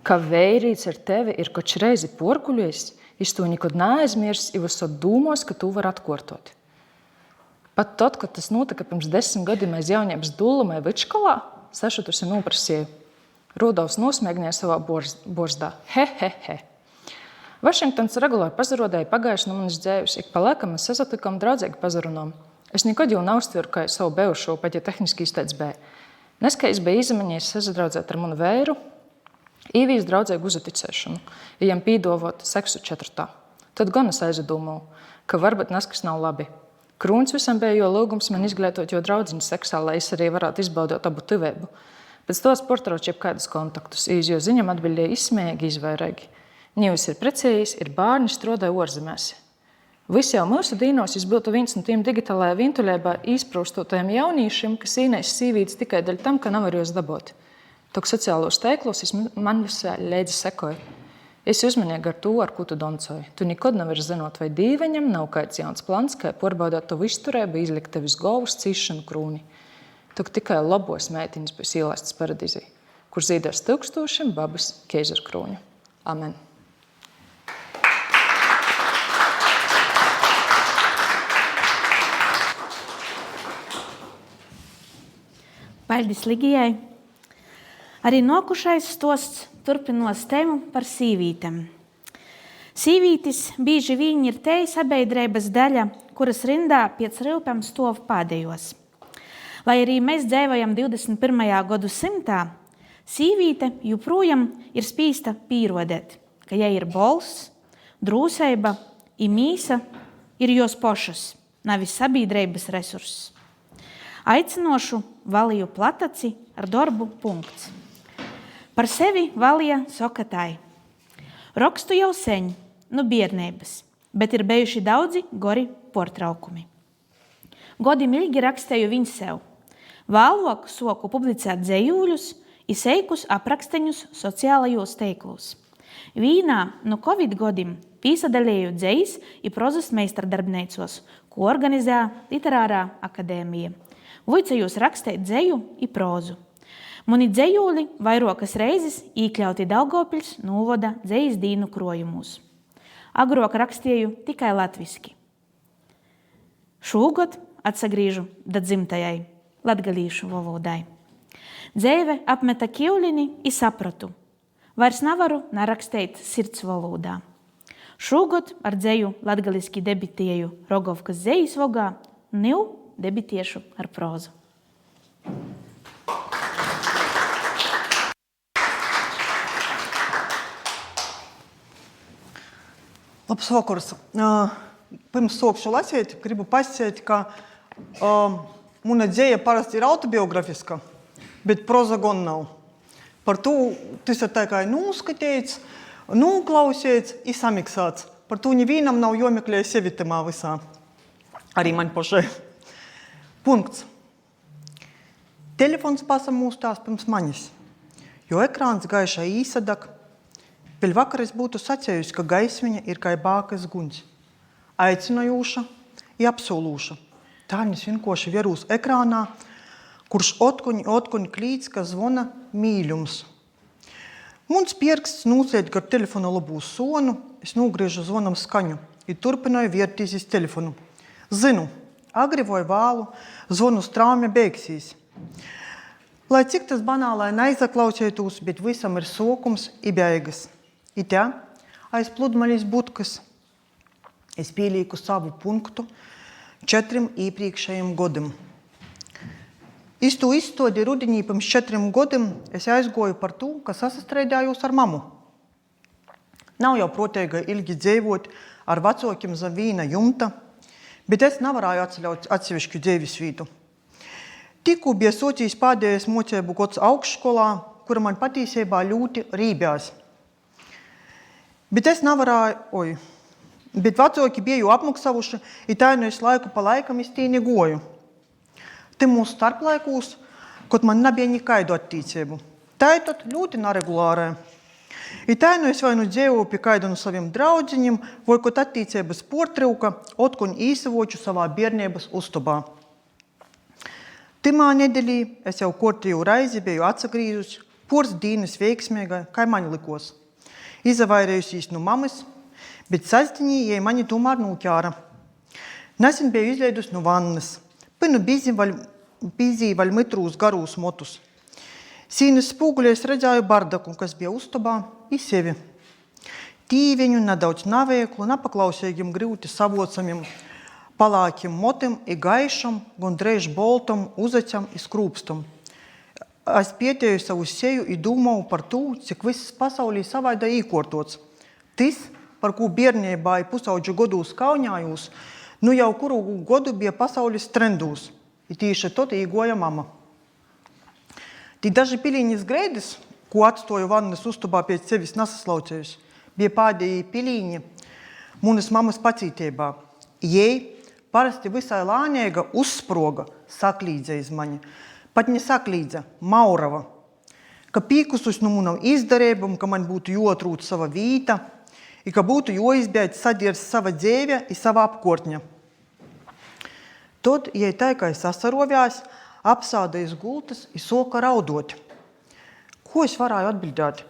ka veirīts ar tevi ir koč reizi porkuļies, es to nekad neaizmirs, i visot dūmos, ka tu var atkortot. Pat tad, kad tas notika pirms 10 gadiem aiz jauniebas dulumai Vičkolā, sašutusi noprasīju. Rudolfs nosmēgņēja savā borzdā. He. Vašingtons regulāri pazarodēja pagājuši no manis dzējus, ik pa laikam mēs sasatikam draudzīgi pazarunom. Es nekad jau neuztveru kā savu bejušo, pat ja tehniski izteic B. Nes, ka es biju izmaņījis sazadraudzēt ar manu vēru, īvīs draudzēgu uzaticēšanu, ja jām pīdovot seksu 4. Tad gan es aizdomāju, ka varbūt neskas nav labi. Krūns visam bija jo lūgums man izglītot jo draudziņu seksā, lai es arī varētu izbaudot abu tivēbu. Pēc tos portrauč jebkādus kontaktus, jo ziņam atbildēja izsmējīgi, izvairīgi. Nīvs ir precējis, ir bārni, strādāja orzemēs. Visi jau mūsu dīnos es būtu viens no tiem digitālajā vientuļībā izprūstotajiem jaunīšiem, kas īnēs sīvītas tikai daļ tam, ka nevar jūs dabūt. Tok sociālos teiklos es man visā leidzi sekoju. Es uzmanīgi ar to, ar ko tu doncoji. Tu nekad nevar zinot, vai dīveņam nav kāds jauns plans, kā porbaudāt tavu izturēbu, izlikt tevis govus cīšanu krūni. Tok tikai labos meitiņas būs ielaists paradīzī, kur zīdās 1000 babas keizaru krūņu. Amen. Paldies Ligijai. Arī nokušais stosts turpinos tēmu par sīvītēm. Sīvītis bīži viņi ir te sabiedrības daļa, kuras rindā pēc rilpēm stov pādējos. Lai arī mēs dzīvojam 21. gadsimtā, sīvīte joprojām ir spīsta pīrodēt, ka ja ir balss, drūseiba i mīsa ir jos pošas, navis sabiedrības resurss. Aicinošu Valiju Plataci ar darbu punkts. Par sevi Valija soka tai. Rokstu jau seņ, nu biernības, bet ir bijuši daudzi gori portraukumi. Godim ilgi rakstēju viņu sev. Vēlāk soku publicēt dzejūļus i seikus apraksteņus sociālajos teiklus. Vīnā no Covid godim pīsadalēju dzejs i prozas meistardarbneicos, ko organizē Literārā akadēmija. Vuicējos rakstēt dzeju i prozu. Muni dzejūli vairokas reizes īkļauti Daugavpils novada dzejas dīnu krojumos. Agrok rakstēju tikai latviski. Šūgod atsagrīžu da dzimtajai latgalīšu valodai. Dzeive apmeta kiulini i sapratu. Vairs nevaru narakstēt sirds valodā. Šūgod ar dzeju latgaliski debitēju Rogovkas dzejas vogā, niu debitiešu ar prozu. Labs vakars. Pirms sākšu lasīt, gribu pasakāt, ka mana dzeja parasti ir autobiografiska, bet proza gan nav. Par to tas ir tā kā noskatīts, noklausīts i samiksāts. Par to nevienam nav jomeklē sevi tamā visā. Arī man pašai. Punkts. Telefons pasamūstās pirms manis, jo ekrāns gaišā īsadak. Vēl vakar es būtu sacējusi, ka gaismiņa ir kā bākas guņs. Aicinojūša i apsolūša. Tāņas vienkoši vierūs ekrānā, kurš otkuņi klīdz, ka zvona mīļums. Muns pierksts nūsēt gar telefona labū sonu, es nūgriežu zvonam skaņu i turpināju viertīzis telefonu. Zinu, agri vai vālu, zvonu strāme beigsīs. Lai cik tas banālai neizaklausētūs, bet visam ir sokums i beigas. I te, aiz pludmaļas budkas, es pielīku savu punktu 4 iepriekšējiem godam. Es to izstodi rudenī pirms 4 godam, es aizgoju par to, ka sasastrēdējos ar mamu. Nav jau protēga ilgi dzīvot ar vacokiem zem vīna jumta, bet es nevarēju atceļaut atsevišķu dzīves vītu. Tikko bija socījis pēdējais mocēbu gods augšskolā, kura man patīsībā ļoti rībjās. Bet es nevarēju, bet vacoki bija jau apmaksavuši, i tā nu es laiku pa laikam es tī negoju. Te mūsu starplaikūs, kad man nebija nekaidu attīcību. Tā ir tad ļoti neregulārē. I tā nu es vai nu dzēvu pie kaidu no saviem draudziņiem, vai kad attīcības portrauka, otkuņ īsavoču savā biernības uztobā. Timā nedēļī es jau kortēju raizi biju atsagrīzus pors dīnes veiksmīgai, kai mani likos. Izavairējusīs no mamas, bet sastinī jai mani tomēr nūķāra. Nesen biju izleidus no vannas. Pinu bizīvaļ mitrūs garūs motus. Sīnas spūguļies redzēju bardaku, kas bija uztobā, i sevi. Tīviņu, nedaudz naveiklu, napaklausīgiem grūti savocamiem, palākiem motim i gaišam, gondreiz boltam, uzaķam i skrūpstam. Es pietēju savu seju i domāju par to, cik viss pasaulī savaidā īkortots. Tis, par ko bērnībā i pusaudžu godūs kauņājūs, nu jau kuru godu bija pasaulis trendūs. I tīši tot īgoja mama. Tī daži pilīņas greidis, ko atstoju vannas uztubā pēc sevis nesaslaucējus, bija pādēji pilīņi munas mamas pacītībā. Jei parasti visai lāņēga uzsproga saklīdze iz mani. Pat ne saklīdze, Maurava. Ka pīkusus no munam izdarībam, ka man būtu jotrūt sava vīta i ka būtu joizbēdz sadiers sava dzēve i sava apkortņa. Tad, jei taikai sasarovjās, apsāda iz gultas i soka raudot. Ko es varāju atbildēt?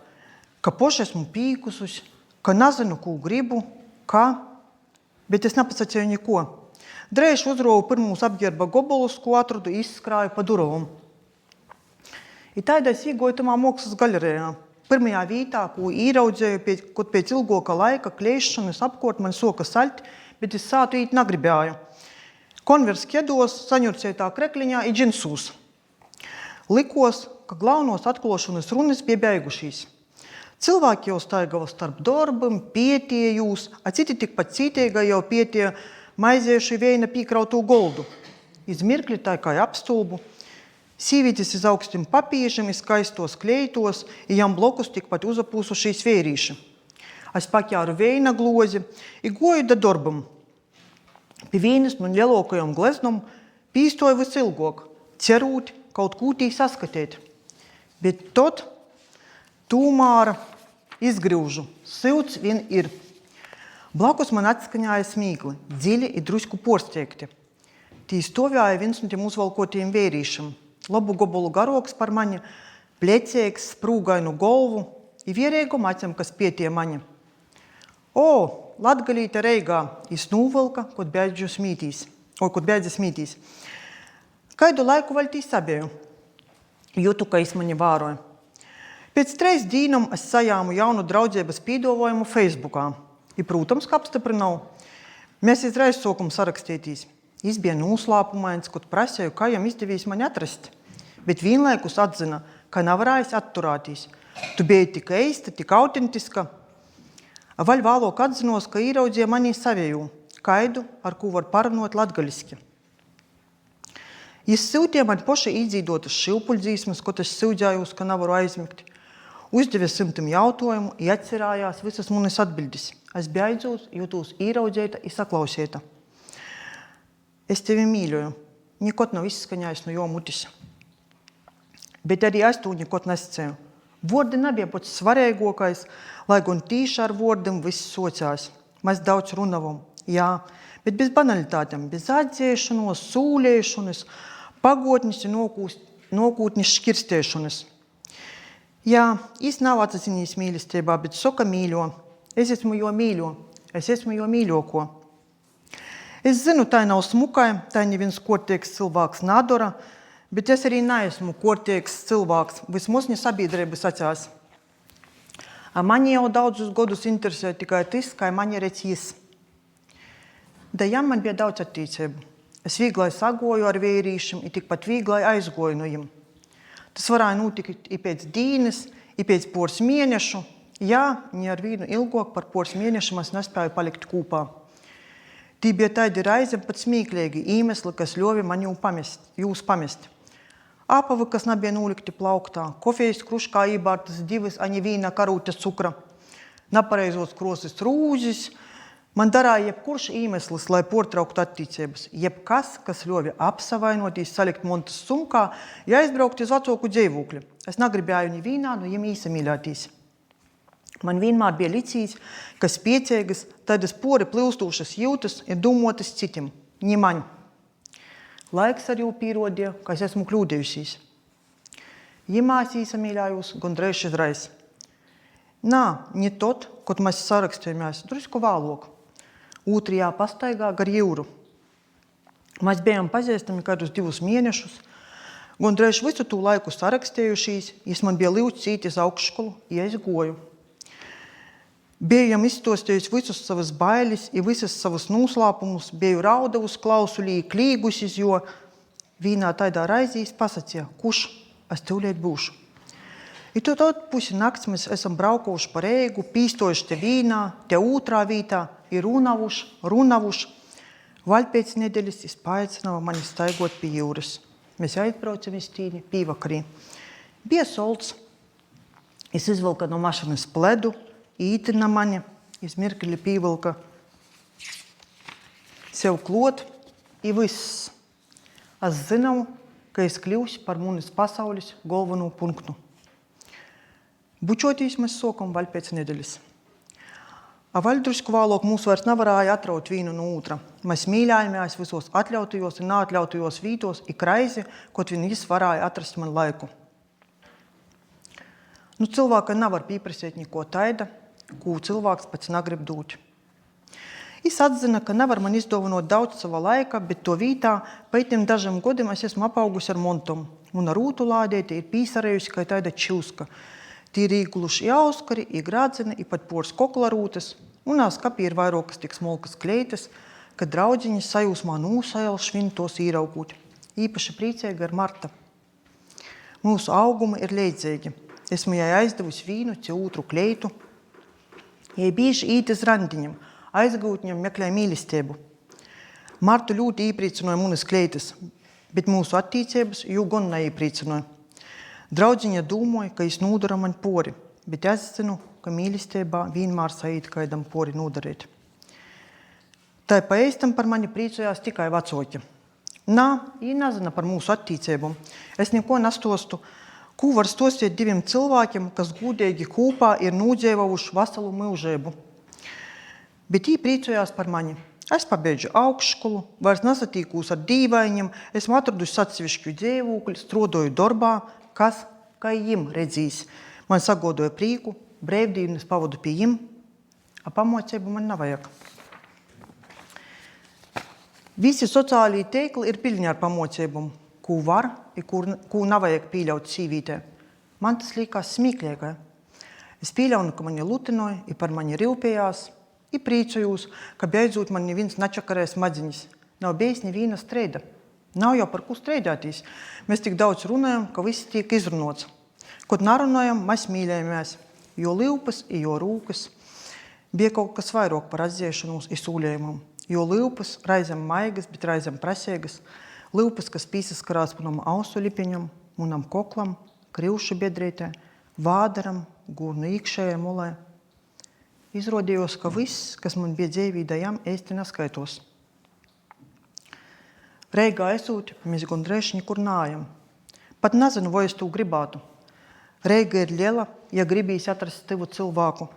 Ka poši esmu pīkusus, ka nazinu, ko gribu, bet es nepasacēju neko. Dreiž uzrovu pirmūs apģērba gobolus, ko atradu izskrāju pa durovam. I taidā es īgoju tamā mokslas galerijā. Pirmajā vītā, ko īraudzēju, kod pēc ilgoka laika kleišanas apkort man soka saļt, bet es sātu īt nagribēju. Konvers kedos, saņurcētā krekliņā i džinsūs. Likos, ka glaunos atklošanas runas bija beigušīs. Cilvēki jau staigava starp darbam, pietiejūs, a citi tikpat cīteiga jau pietie maizieši veina pīkrautu goldu. Iz mirkli tā kā apstulbu. Sīvītis iz augstiem papīžiem, iz skaistos kleitos, i jam blokus tikpat uzapūsušīs vērīši. Es pakjāru veina glozi i goju da darbam. Pi vīnas no lielokajam gleznom pīstoju visilgok, cerūt kaut kūtī saskatēt. Bet tot tūmāra izgrīvžu, silts vien ir. Blakus man atskaņāja smīkli, dziļi i drusku porsteigti. Tī stovjāja viens no tiem uzvalkotiem vērīšam. Labu gobolu garoks par mani, pleceigs, sprūgainu golvu i vierēgum acem, kas pietie mani. O, Latgalīte Reigā, iz nūvalka, kod beidza smītīs. Kaidu laiku vēl tī sabēju. Jūtu, ka es mani vāroju. Pēc 3 dīnam es sajāmu jaunu draudzības pīdovojumu Facebookā. I, protams, ka apstiprināju. Mēs izreiz sokam sarakstētīs. Es bija nūslāpumains, kod prasēju, kā jam izdevīs mani atrast. Bet vienlaikus atzina, ka nevarējis atturētīs. Tu biji tik eista, tik autentiska. Vēl vēlok atzinos, ka īraudzīja manī savēju, kaidu, ar ko var parunot latgaliski. Es siltie man poši īdzīdotas šilpuļdzīsmas, kod es sildzējos, ka nevaru aizmigt. Uzdeve 100 jautājumu i atcerājās visas manis atbildes. Es beidzot jūtos īraudzēta i saklausēta. Es tevi mīļoju. Nekot nav izskaņājis no jo mutis. Bet arī es to nekot nesacēju. Vordi nebija pats svarīgākais, lai gan tīši ar vordiem viss sociās. Mēs daudz runavam, jā, bet bez banalitātēm, bez atdzēšanos, sūlēšanas, pagotnes i nokūtnes škirstēšanas. Jā, es nav atsacinījis mīlestībā, bet soka mīļo. Es esmu jo mīļo. Es esmu jo mīļoko. Es zinu, tā nav smukai, tā neviens korteiks cilvēks nadora, bet es arī neesmu korteiks cilvēks, vismaz ne sabiedrības acās. Mani jau daudzus godus interesē tikai tas, kā mani redz jis. Da jām man bija daudz attīcību. Es vīglai sagoju ar vērīšiem, i tikpat vīglai aizgoju no jim. Tas varēja notikt i pēc dīnes, i pēc pors mēnešu. Jā, ne ar vīnu ilgāk par pors mēnešiem es nespēju palikt kūpā. Tī bija tādi raizem pat smīklīgi īmesli, kas ļovi man jūs pamest. Apavi, kas nebija nūlikti plauktā, kofejas kruškā ībārtas 2 ani vīna karūtes cukra, nepareizos krosas rūzis. Man darāja jebkurš īmeslis, lai portrauktu attīcības. Jebkas, kas ļovi apsavainotīs, salikt montas sumkā, ja aizbraukt iz vecāku dzīvokli. Es negribēju nevīnā no jiem īsamīļātīs. Man vienmēr bija licīs, ka spiecīgas, tādas pori plilstūšas jūtas ir domātas citim, ne man. Laiks arī pīrodīja, ka es esmu kļūdējusies. Jimās īsamīļājos gandrīz šizreiz. Nā, ne tot, kad mēs sarakstījāmies, drusku vēlāk. Otrajā pastaigā gar jūru. Mēs bijām pazīstami kādus 2 mēnešus. Gandrīz visu tū laiku sarakstējušies, es man bija līdz cīt iz augšskolu, ja es goju. Bijām izstostējis visus savas bailes i visas savas nūslāpumus, biju raudavus klausulī, klīgusis, jo vienā taidā raizīs pasacīja, kurš es tūlīt būšu. I tad pusi nakts mēs esam braukuši pa Reigu, pīstojuši te vīnā, te otrā vītā, i runavuši. Vēl pēc nedēļas es paaicināju mani staigot pie jūras. Mēs aizbraucam iz tīni pīvakarī. Bija solts. Es izvilka no mašinas pledu, ītina mani, es mirkli pīvilka sev klot, i viss. Es zinu, ka es kļūšu par manis pasaules galveno punktu. Bučotīs mēs sokam vēl pēc nedēļas. A vēl drusku vēlāk mūs vairs nevarēja atraut vienu no otra. Mēs mīļājāmies visos atļautajos un neatļautajos vītos i kraizi, kaut viņas varēja atrast man laiku. Nu, cilvēka nevar pieprasīt neko taida, ko cilvēks pats negrib dūt. Es atzina, ka nevar man izdāvinot daudz sava laika, bet to vītā pēc tiem dažiem godiem es esmu apaugusi ar montom. Un ar rūtu lādēti ir pīsarējusi, ka taida čilska. Tī ir īgluši i auskari, i grādzini, i pat pors koklarūtas, un skapī ir vairokas tik smolkas kleitas, ka draudziņas sajūsmā nūsajal švin tos īraugūt. Īpaši priecēga ir Marta. Mūsu auguma ir leidzēgi. Esmu jai aizdevusi vīnu, ci otru kleitu. Jai bīži īt iz randiņam, aizgūt viņam meklēja mīlestību. Martu ļoti īpriecinoja munas kleitas, bet mūsu attīcības jū gan neīpriecinoja. Draudziņa dūmoja, ka es nūdara man pori, bet es zinu, ka mīlestībā vienmēr saīt kaidam pori nūdarīt. Tai paēstam par mani priecojās tikai vacoķi. Nā, jī nezina par mūsu attīcībām. Es neko nestostu, ko var stostīt 2 cilvēkiem, kas gūdīgi kūpā ir nūdzēvavuši veselu mūžību. Bet jī priecojās par mani. Es pabeidžu augšskolu, vairs nesatīkūs ar dīvainiem, esmu atradusi atsevišķu dzīvokli, strodoju darbā, kas, kā jim redzīs. Man sagodoja prīku, brīvdienas pavadu pie jim, a pamocību man nevajag. Visi sociālī teikli ir pilni ar pamocībām, ko var i ko nevajag pīļaut sīvītē. Man tas līkās smīkļēgai. Es pīļaunu, ka mani lutinoja i par mani rīvpējās, i prīcojūs, ka beidzot man neviens načakarēs madziņas. Nav bijis neviena streida. Nav jau par ko streidētīs. Mēs tik daudz runājam, ka viss tiek izrunots. Kad narunājam, mēs mīļējamies. Jo līupas i jo rūkas. Bija kaut kas vairāk par atziešanos i sūļējumam. Jo līupas raizem maigas, bet raizem prasēgas. Līupas, kas pīsaskarās manam ausu lipiņam, manam koklam, krivšu biedrītē, vādaram, gūrnu īkšējai mulē. Izrodījos, ka viss, kas man bija dzīvīdajam, īsti neskaitos. Reigā esot, mēs gandrīz nekur nājam. Pat nezinu, vai es to gribētu. Reiga ir liela, ja gribīs atrast tevu cilvēku.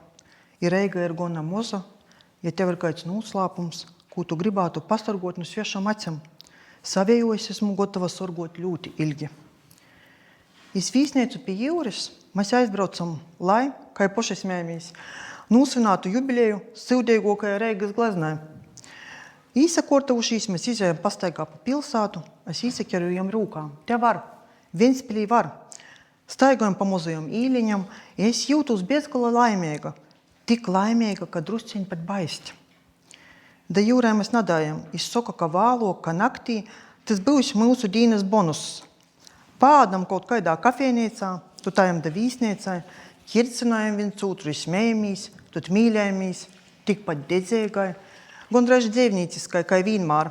I Reiga ir gana moza, ja tev ir kāds nūslāpums, ko tu gribētu pasargot no svešam acim. Savējo es esmu gatava sorgot ļoti ilgi. Iz vīsneicu pie jūras mēs aizbraucam, lai, kā poši smējamies, nūsvinātu jubileju sildīgākajai Reigas glaznai. Īsakortavušīs mēs izējām pastaigā pa pilsātu, es īsakerojam rūkām. Te var, Ventspilī var. Staigojam pa mozajam īliņam, es jūtos bezgala laimīga. Tik laimīga, ka drusciņ pat baisti. Da jūrā mēs nadājam. Es soka, ka vēlok, ka naktī, tas būs mūsu dīnas bonus. Pādam kaut kaidā kafēnīcā, tutājam da vīsnīcā, ķircinājam viens otru, smējamies, tut mīļējamies, tikpat dedzīgai. Gandrīz dzīvnīciskai, kā vienmēr,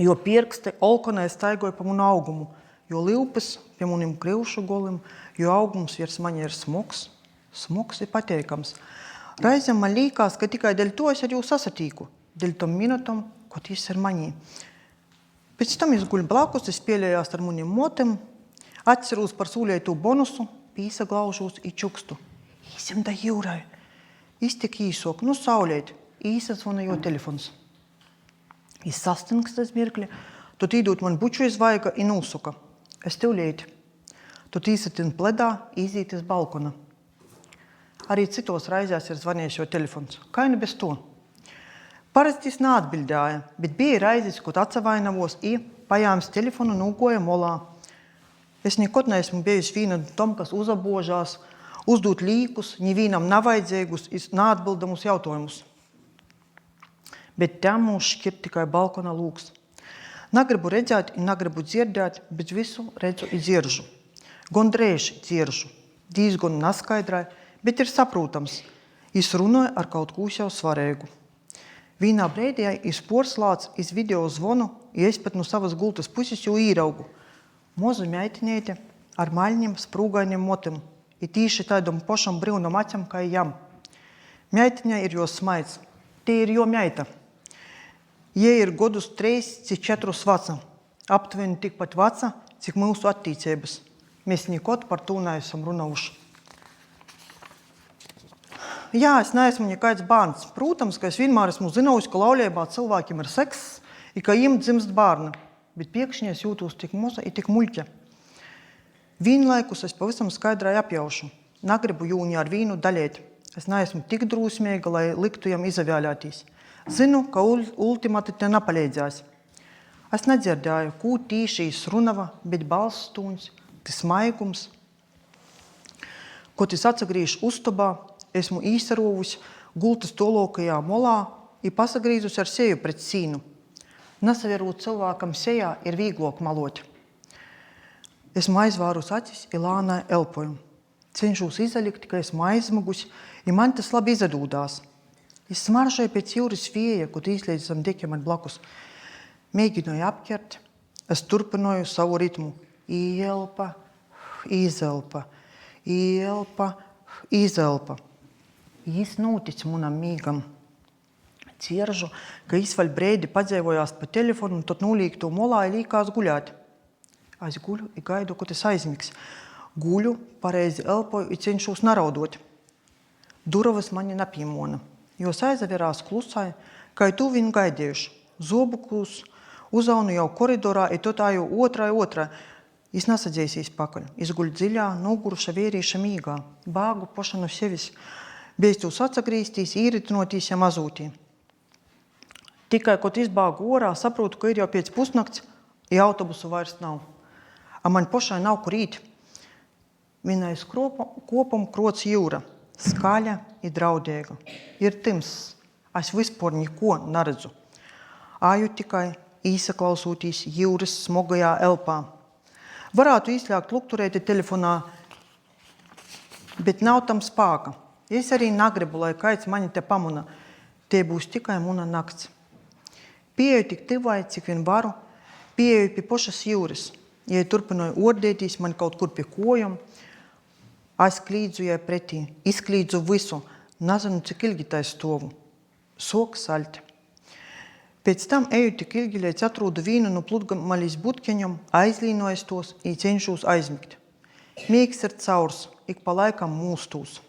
jo pirksti olkonai staigoja pa manu augumu, jo līupas pie manim krivšu golim, jo augums virs mani ir smogs. Smogs ir pateikams. Raizem man līkās, ka tikai dēļ to es ar jū sasatīku, dēļ tom minutam, kot jis ir manī. Pēc tam es guļu blakus, es pielējās ar manim motim, atcerūs par sūlētū bonusu, pīsa glaužūs i čukstu. Īsim da jūrai. Iztik īsok, nu saulēt. Īsazvana jo telefons. Es sastings tas mirkli, tad īdūt man buču iz vaiga i nūsuka. Es tev lieti. Tad īsatin pledā, izīt iz balkona. Arī citos raizēs ir zvanījis jau telefons. Kā nu bez to? Parasti es neatbildēju, bet bija raizes, kad atsavainavos i pajāms telefonu un ugoja molā. Es nekad neesmu bijusi viena tom, kas uzabožās, uzdot līkus, nevienam nevajadzīgus, neatbildamus jautājumus. Bet tā mūs šķir tikai balkona lūks. Negribu redzēt un negribu dzirdēt, bet visu redzu un dzirdžu. Gondrēši dzirdžu. Diezgan neskaidrai, bet ir saprotams. Es runāju ar kaut ko jau svarīgu. Vienā brīdī es porslācu iz video zvonu, ja es pat no savas gultas puses jau īraugu. Mozu meitinieti ar maļņiem sprūgainiem motim, i tīši tādam pošam brīvnam acam kā jam. Meitiņai ir jo smaids. Tie ir jo meita. Jie ir godus 3-4 vaca. Aptuveni tikpat vaca, cik mūsu attīcības. Mēs nekot par to neesam runājuši. Jā, es neesmu nekāds bērns. Protams, ka es vienmēr esmu zinājusi, ka laulībā cilvēkiem ir sekss, i ka jiem dzimst bērni. Bet piekšņi es jūtos tik moza i tik muļķa. Vienlaikus es pavisam skaidrai apjaušu. Negribu jūni ar vīnu daļēt. Es neesmu tik drūsmīga, lai liktu jam izavēlētīs. Zinu, ka ultimati te nepalīdzēs. Es nedzirdēju, ko tīši es runava, bet balss tūns, tas maigums. Kad es atsagrīšu uztobā, esmu īsarovusi gultas tolokajā molā i pasagrīzus ar seju pret sīnu. Nesaverot cilvēkam sejā ir vīglok malot. Esmu aizvārus acis i lānai elpoju. Cenšos izalikt, ka esmu aizmugus, i man tas labi izadūdās. Es smaržoju pēc jūras vieja, kad izliedz zem dekiem man blakus. Mēģināju apķert, es turpināju savu ritmu. Ielpa, izelpa, ielpa, izelpa. Jis notic munam mīgam. Cieržu, ka jis vēl breidi padzēvojās pa telefonu un tad nolīgtu molā i līkās guļāt. Es guļu i gaidu, kad es aizmigs. Guļu, pareizi elpoju i cenšos naraudot. Durvas mani napīmona. Jos aizaverās klusai, kai tu viņu gaidējuši. Zobukus uzaunu jau koridorā, i to tā jau otrā. Es nesadzēsīs pakaļ. Es guļu dziļā, noguruša vērīša mīgā. Bāgu poša no sevis. Beidzos atsagrīstīs, īritinotīs ja mazūtī. Tikai, kad izbāgu orā, saprotu, ka ir jau pēc pusnakts, i autobusu vairs nav. A man pošai nav kur īt. Vienais kopam kroc jūra. Skaļa i draudēga. Ir tims. Es vispār neko neredzu. Āju tikai īsaklausūtīs jūras smogajā elpā. Varētu izslēgt lukturēti telefonā, bet nav tam spāka. Es arī negribu, lai kāds mani te pamuna. Te būs tikai muna nakts. Pieeju tik tivai, cik vien varu. Pieeju pie pošas jūras. Ja turpināju ordētīs man kaut kur pie kojam, es klīdzu jai pretī, izklīdzu visu, nezinu, cik ilgi tai stovu. Sok saļti. Pēc tam eju tik ilgi, līdz atrūdu vīnu no pludmalis budkeņam, aizlīnojas tos i cenšos aizmigt. Mīgs ir caurs, ik pa laikam mūstūs.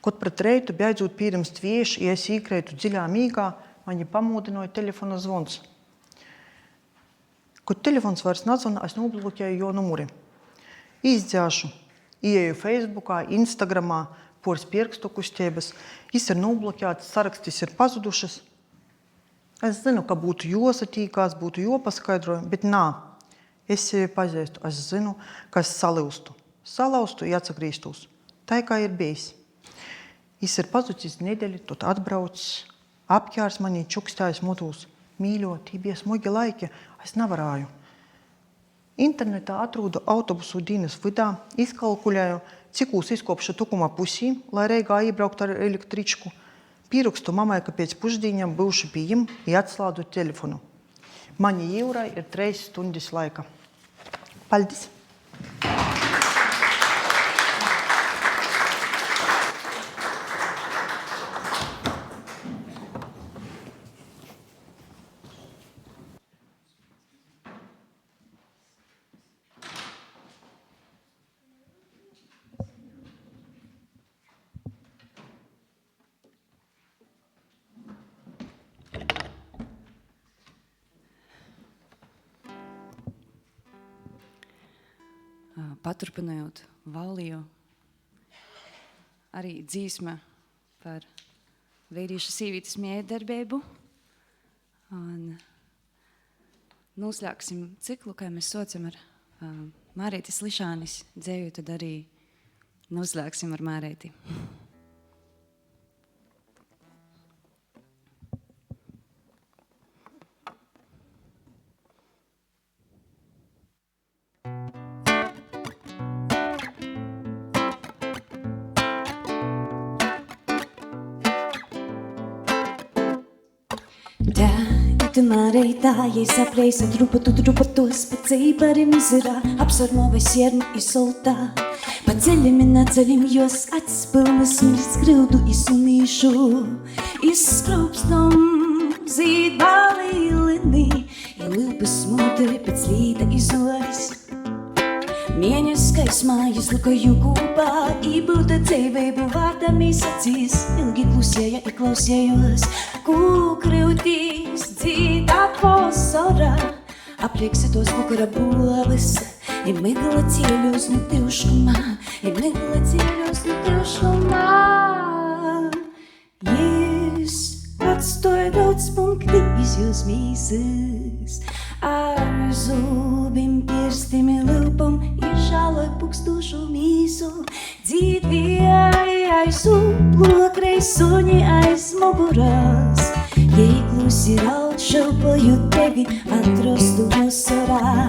Kad pret reitu beidzot pirms tvieši, ja es īkreitu dziļā mīgā, mani pamūdinoja telefona zvons. Kad telefons vairs nazvana, es nobloķēju jo numuri. Izdzēšu. Ieju Facebookā, Instagramā, pors pirkstu kustības. Es ir nobloķēts, sarakstis ir pazudušas. Es zinu, ka būtu josatīkās, būtu jopaskaidroju, bet nā. Es sevi pazīstu. Es zinu, ka es salaustu. Salaustu i atsagrīstos. Tā kā ir bijis. Es ir pazucis nedēļu, tad atbraucis, apķērs manī čukstājis mutūs. Mīļo, tī bija smogi laiki, es nevarāju. Internetā atrūdu autobusu dienas vidā, izkalkulēju, cikūs izkopšu tukuma pusī, lai Reigā iebraukt ar električku. Pierakstu mamai, ka pēc pusdīņam būšu pie jim i atslādu telefonu. Mani jūrai ir 3 stundas laika. Paldies! paturpinājot valiju, arī dzīsme par vīriešu sīvītes miedarbību. Un noslēgsim ciklu, kā mēs saucam ar Mārētis Lišānis dzēju, tad arī noslēgsim ar Mārēti. Tu Mārētā, ja sapreisa trupa, tu tos pa cīparim izirā, apsvarmo vai siermu izsoltā. Pa ceļim un atceļim, jos acis pilnas smirs graudu izsunīšu. Izskraupstam zīd balīlini, ja lūpas smūteri pēc līta izoris. Mieņas skaismā izlukoju kūpā, ībūta dzīvību vārdamīs acīs. Ilgi klusēja i klausējos, kūkrūtīs dzīt atmosfērā. Aprieksitos vakara bolis, i migla cieļos no tivškumā, i migla cieļos no tivškumā. Jis atstoja daudz punkti iz jūs mīsas, ar zubim, pirstim i lūpam, i žāloj pukstūšu mīsu. Dzīt vijai aiz uplokrai, suņi aiz muguras. Jei klusi raud, šaupoju tevi, atrostu vasarā.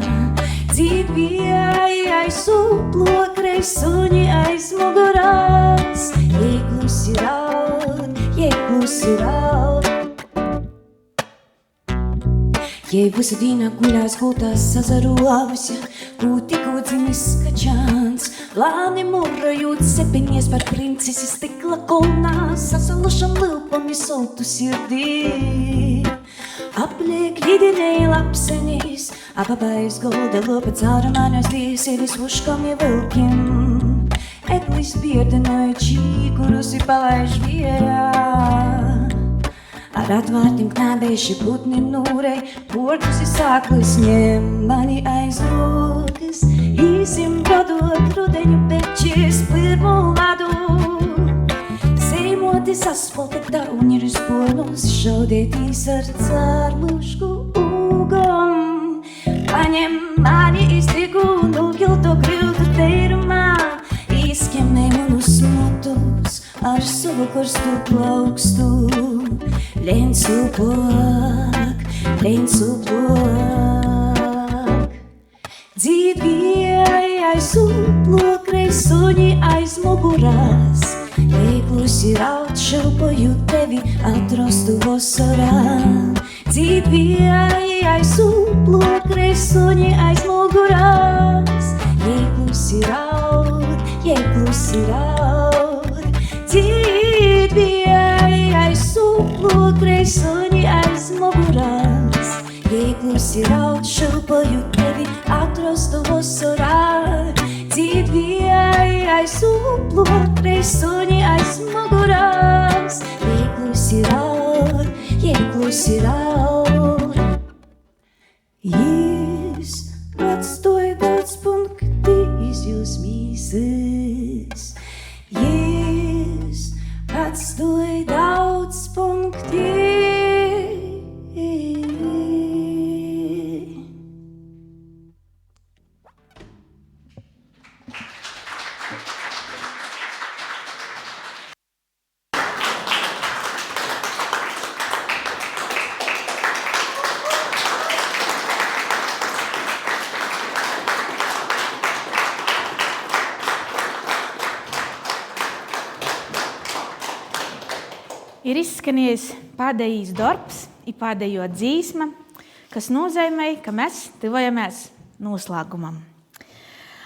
Dzīt vijai aiz uplokrai, suņi aiz muguras. Jei klusi raud, jei klusi raud. Jei visu dīnā guļās gultās sazaruāvusi, tikko dzimis kačāns. Lāni murrojūt sepiņies par princesi stikla kolnā, sasalušam lūpam i soltu sirdī. Apliek lidinēji lapsenīs, apapais golda lopa caura manos dīseris vuškam i vilkim. Eglis bierdinoja čīkurus i palaiž viejā. Ar atvārtim knābējuši putni nūrei, portus i sāklis ņem mani aiz rokas. Īsim padot rudeņu pečis pirmo ladu. Seimotis asfalta tauņeris pornos, šaudētīs ar cārlušku ugam. Paņem mani iztiku nūkilto kriltu teirumā, izskemē manu smutus ar savu karstu plaukstu. Lēn supok. Dzīt vijai aiz uplokrai, suņi aiz mugurās. Jei klusi raud, šaupoju tevi, atrostu vasarā. Dzīt vijai aiz uplokrai, suņi aiz mugurās. Jei klusi raud, jei klusi raud. Dzīt vijai aiz uplokrai, suņi aiz mugurās. Jei klusi raud, šaupoju tevi, atrostu vasarā. Dzīt vijai aiz uplokrai, suņi aiz mugurās. Jei klusi raud, jei klusi raud. Jis atstoja daudz punkti iz jūs mīsas. Jis atstoja daudz punkti. Ir izskanējis pēdējais darbs, ir pēdējo dzīsma, kas nozīmē, ka mēs tuvojamies noslēgumam.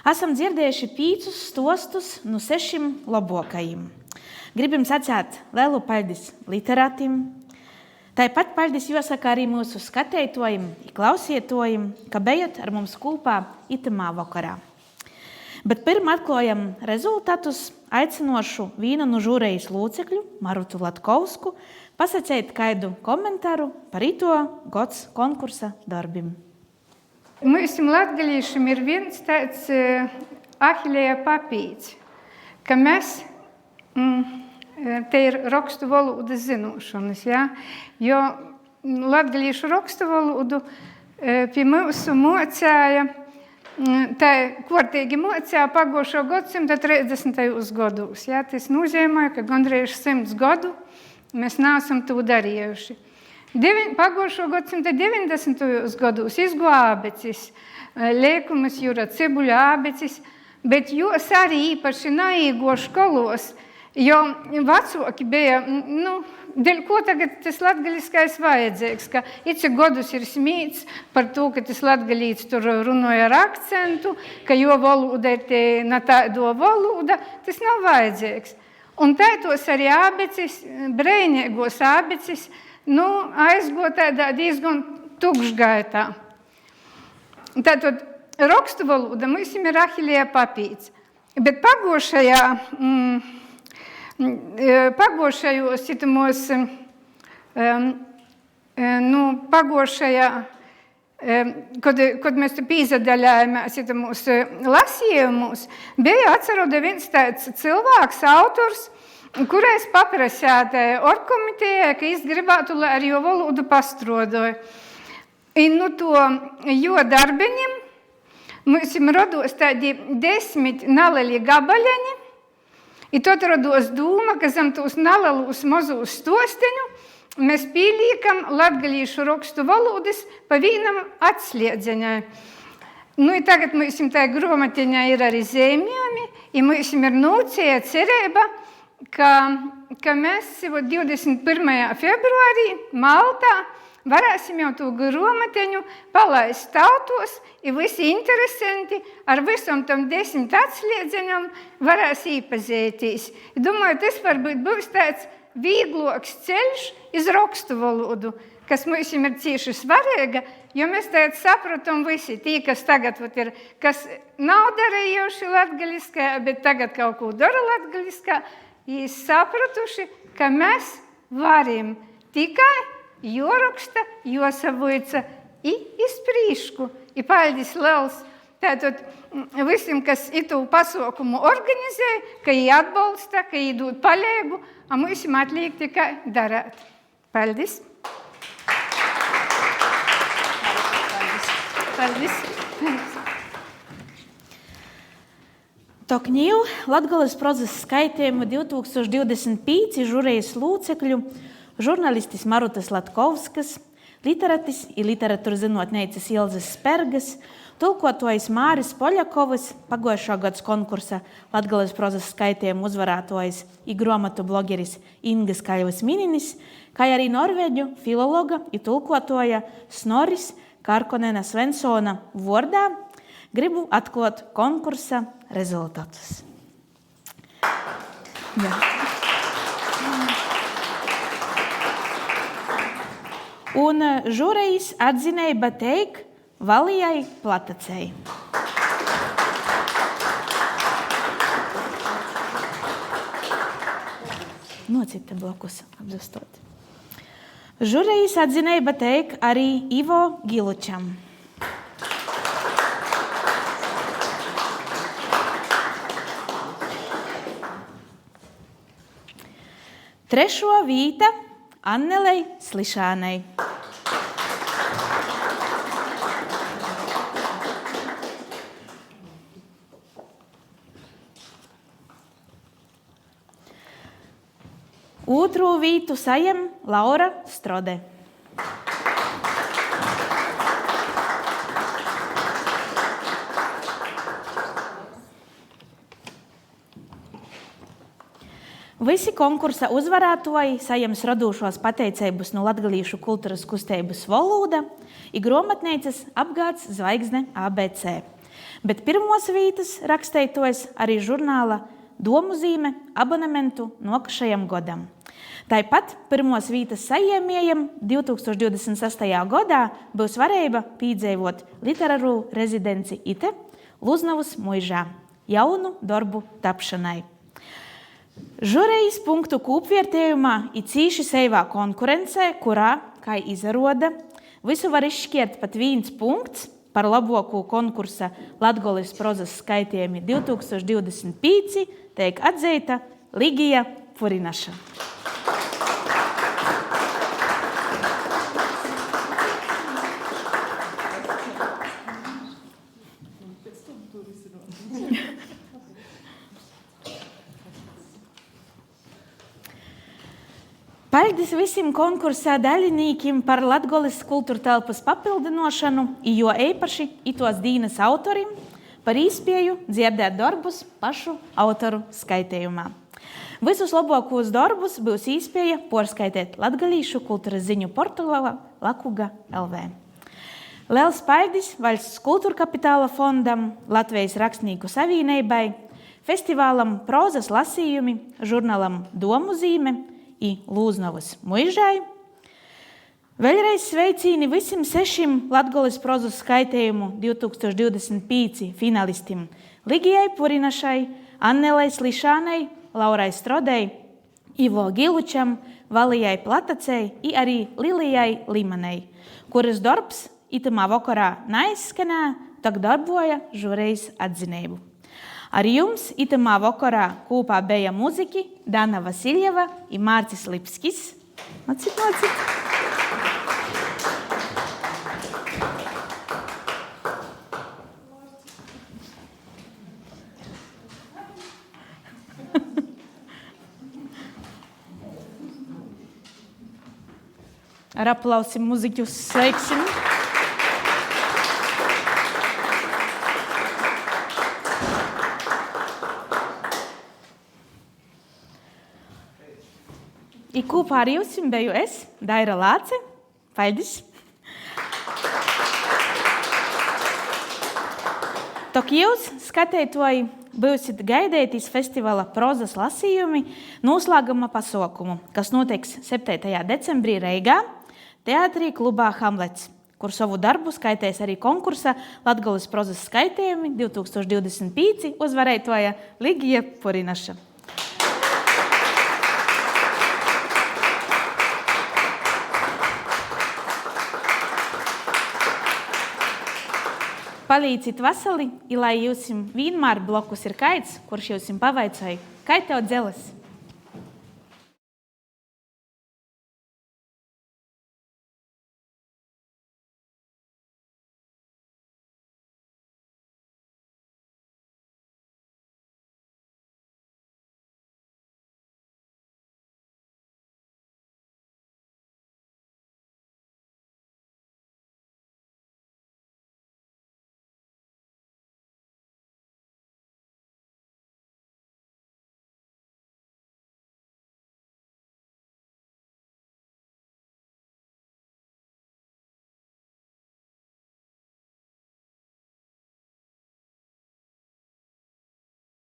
Esam dzirdējuši 5 stostus no 6 labākajiem. Gribam sacīt lielu paldies literātim. Tāpat paldies jāsaka arī mūsu skatītājiem un klausītājiem, ka bijat ar mums kopā itamā vakarā. Bet pirms atklājam rezultātus, aicinošu vienu no žūrejas locekļu, Marutu Latkovsku, pasakīt kādu komentāru par ito gads konkursa darbim. Mums latgalīšiem ir viens tāds Ahilēja papīts, ka mēs, te ir rakstu valodas zinošanas, ja? Jo latgalīšu rakstu valodu pie mūsu mocēja, tā kortīgi mocēja pagošo gadsimta 30. gados. Ja? Tas nozīmē, ka gandrīz 100 gadu mēs neesam to darījuši. Pagošo gadsimta 90. gados izgoja abecis, liekumas jūra cebuļa abecis, bet jūs arī īpaši naīgo školos, jo vecāki bija, dēļ ko tagad tas latgaliskais vajadzīgs, ka cik godus ir smīts par to, ka tas latgalīts tur runoja ar akcentu, ka jo valoda ir na tādo valoda, tas nav vajadzīgs. Un tādos arī abecis, breinīgos abecis, aizgo tādā diezgan tukšgaitā. Tātad rakstu valoda mums ir Ahilēja papīts, bet pagošajos itumos, pagošajā, kad mēs tu pīzadaļājāmies itumos lasījumus, bija atceroda viens tāds cilvēks, autors, kurais paprasēja orgkomitejai, ka es gribētu, lai ar jo valodu pastrodoju. Un to jo darbiņiem mums rados tādi 10 naleli gabaļaņi, i tad rados dūma, ka zem tūs nalalūs mazūs stosteņu mēs pīlīkam latgalīšu rakstu valodas pa vīnam atslēdzeņai. I tagad mums tā gromatiņā ir arī zīmējumi, i mums ir nūcēja cerība, ka mēs 21. februārī Maltā varēsim jau to gromatiņu palaist tautos, i visi interesanti ar visam tam 10 atslēdzeņam varēs īpazītīs. Domāju, tas varbūt būs tāds vīgloks ceļš iz rakstu valodu, kas mums ir cīši svarīga, jo mēs tagad sapratam visi, tī, kas tagad ir, kas nav darījuši latgaliskā, bet tagad kaut ko dara latgaliskā, i sapratuši, ka mēs varim tikai joraksta, josavoica i izprīšku, i paldies liels. Tātad visiem, kas itu pasaukumu organizē, ka jī atbalsta, ka jī dod palīgu, a mums atliek tikai darāt. Paldies! Paldies! Tokņīv Latgales prozas skaitījumu 2025 žurejas lūcekļu žurnalistis Marutas Latkovskas, literatis i literatūras zinotneicis Ilzes Spergas, tulkotojs Māris Poļakovs, pagojušā gads konkursa Latgales prozas skaitījumu uzvarētojs i gromatu blogeris Ingas Kaļvas Mininis, kā arī norvēģu filologa i tulkotoja Snoris Karkonena Svensona vordā, gribu atklāt konkursa rezultātus. Jā. Un žurejas atzinība teik Valijai Platacei. Nocita blokus apzustot. Žurejas atzinība teik arī Ivo Gilučam. Trešo vīta Annelei Slišānei. Otro vītu sajem Laura Strode. Visi konkursa uzvarētoji sajems radošos pateicības no latgalīšu kultūras kustības valoda i gromatneicis apgāds Zvaigzne ABC. Bet pirmos vītas raksteitojs arī žurnāla Domuzīme abonementu nokašajam godam. Tāpat pirmos vītas sajēmējiem 2026. gadā būs varēja pīdzēvot literāru rezidenci ite Luznavas muižā jaunu darbu tapšanai. Žurejas punktu kūpvērtējumā ir cīši seivā konkurencē, kurā, kā izaroda, visu var izšķiert pat 1 punkts par labāko konkursa Latgoles prozas skaitījumi 2025 tiek atzīta Ligija Purinaša. Paldies visiem konkursā daļinīkiem par Latgoles kultūra telpas papildinošanu, jo īpaši itos dīnas autorim par īspēju dzirdēt darbus pašu autoru skaitījumā. Visus labākos darbus būs īspēja porskaitēt latgalīšu kultūras ziņu portālā Lakuga LV. Liels paldies Valsts kultūra kapitāla fondam, Latvijas rakstnieku savienībai, festivālam Prozas lasījumi, žurnālam Domu zīme i Lūznavas muižai. Vēlreiz sveicīni visiem 6 Latgoles prozas skaitījumu 2025 finalistim Ligijai Purinašai, Annelei Slišanai, Laurai Strodei, Ivo Gilučam, Valijai Platacei i arī Lilijai Limanei, kuras darbs itamā vakarā neizskanēja, tak darboja žūrejas atzinību. Ar jums itamā vakarā kopā bija muziki Dana Vasiljeva i Mārcis Lipskis. Nocit. Ar aplausim muziķus sveiksim. I kopā ar jums biju es, Daira Lāce. Paldies! Tok jūs, skatītoji, būsit gaidētīs festivāla prozas lasījumi noslēguma pasaukumu, kas notiks 7. decembrī Reigā, teātrī klubā Hamlets, kur savu darbu skaitēs arī konkursa Latgoles prozas skaitījumi 2025 uzvarētoja Ligija Purinaša. Palīdzit vasali, i lai jūs vienmēr blokus ir kaits, kurš jūs pavaicāja, kai tev dzeles?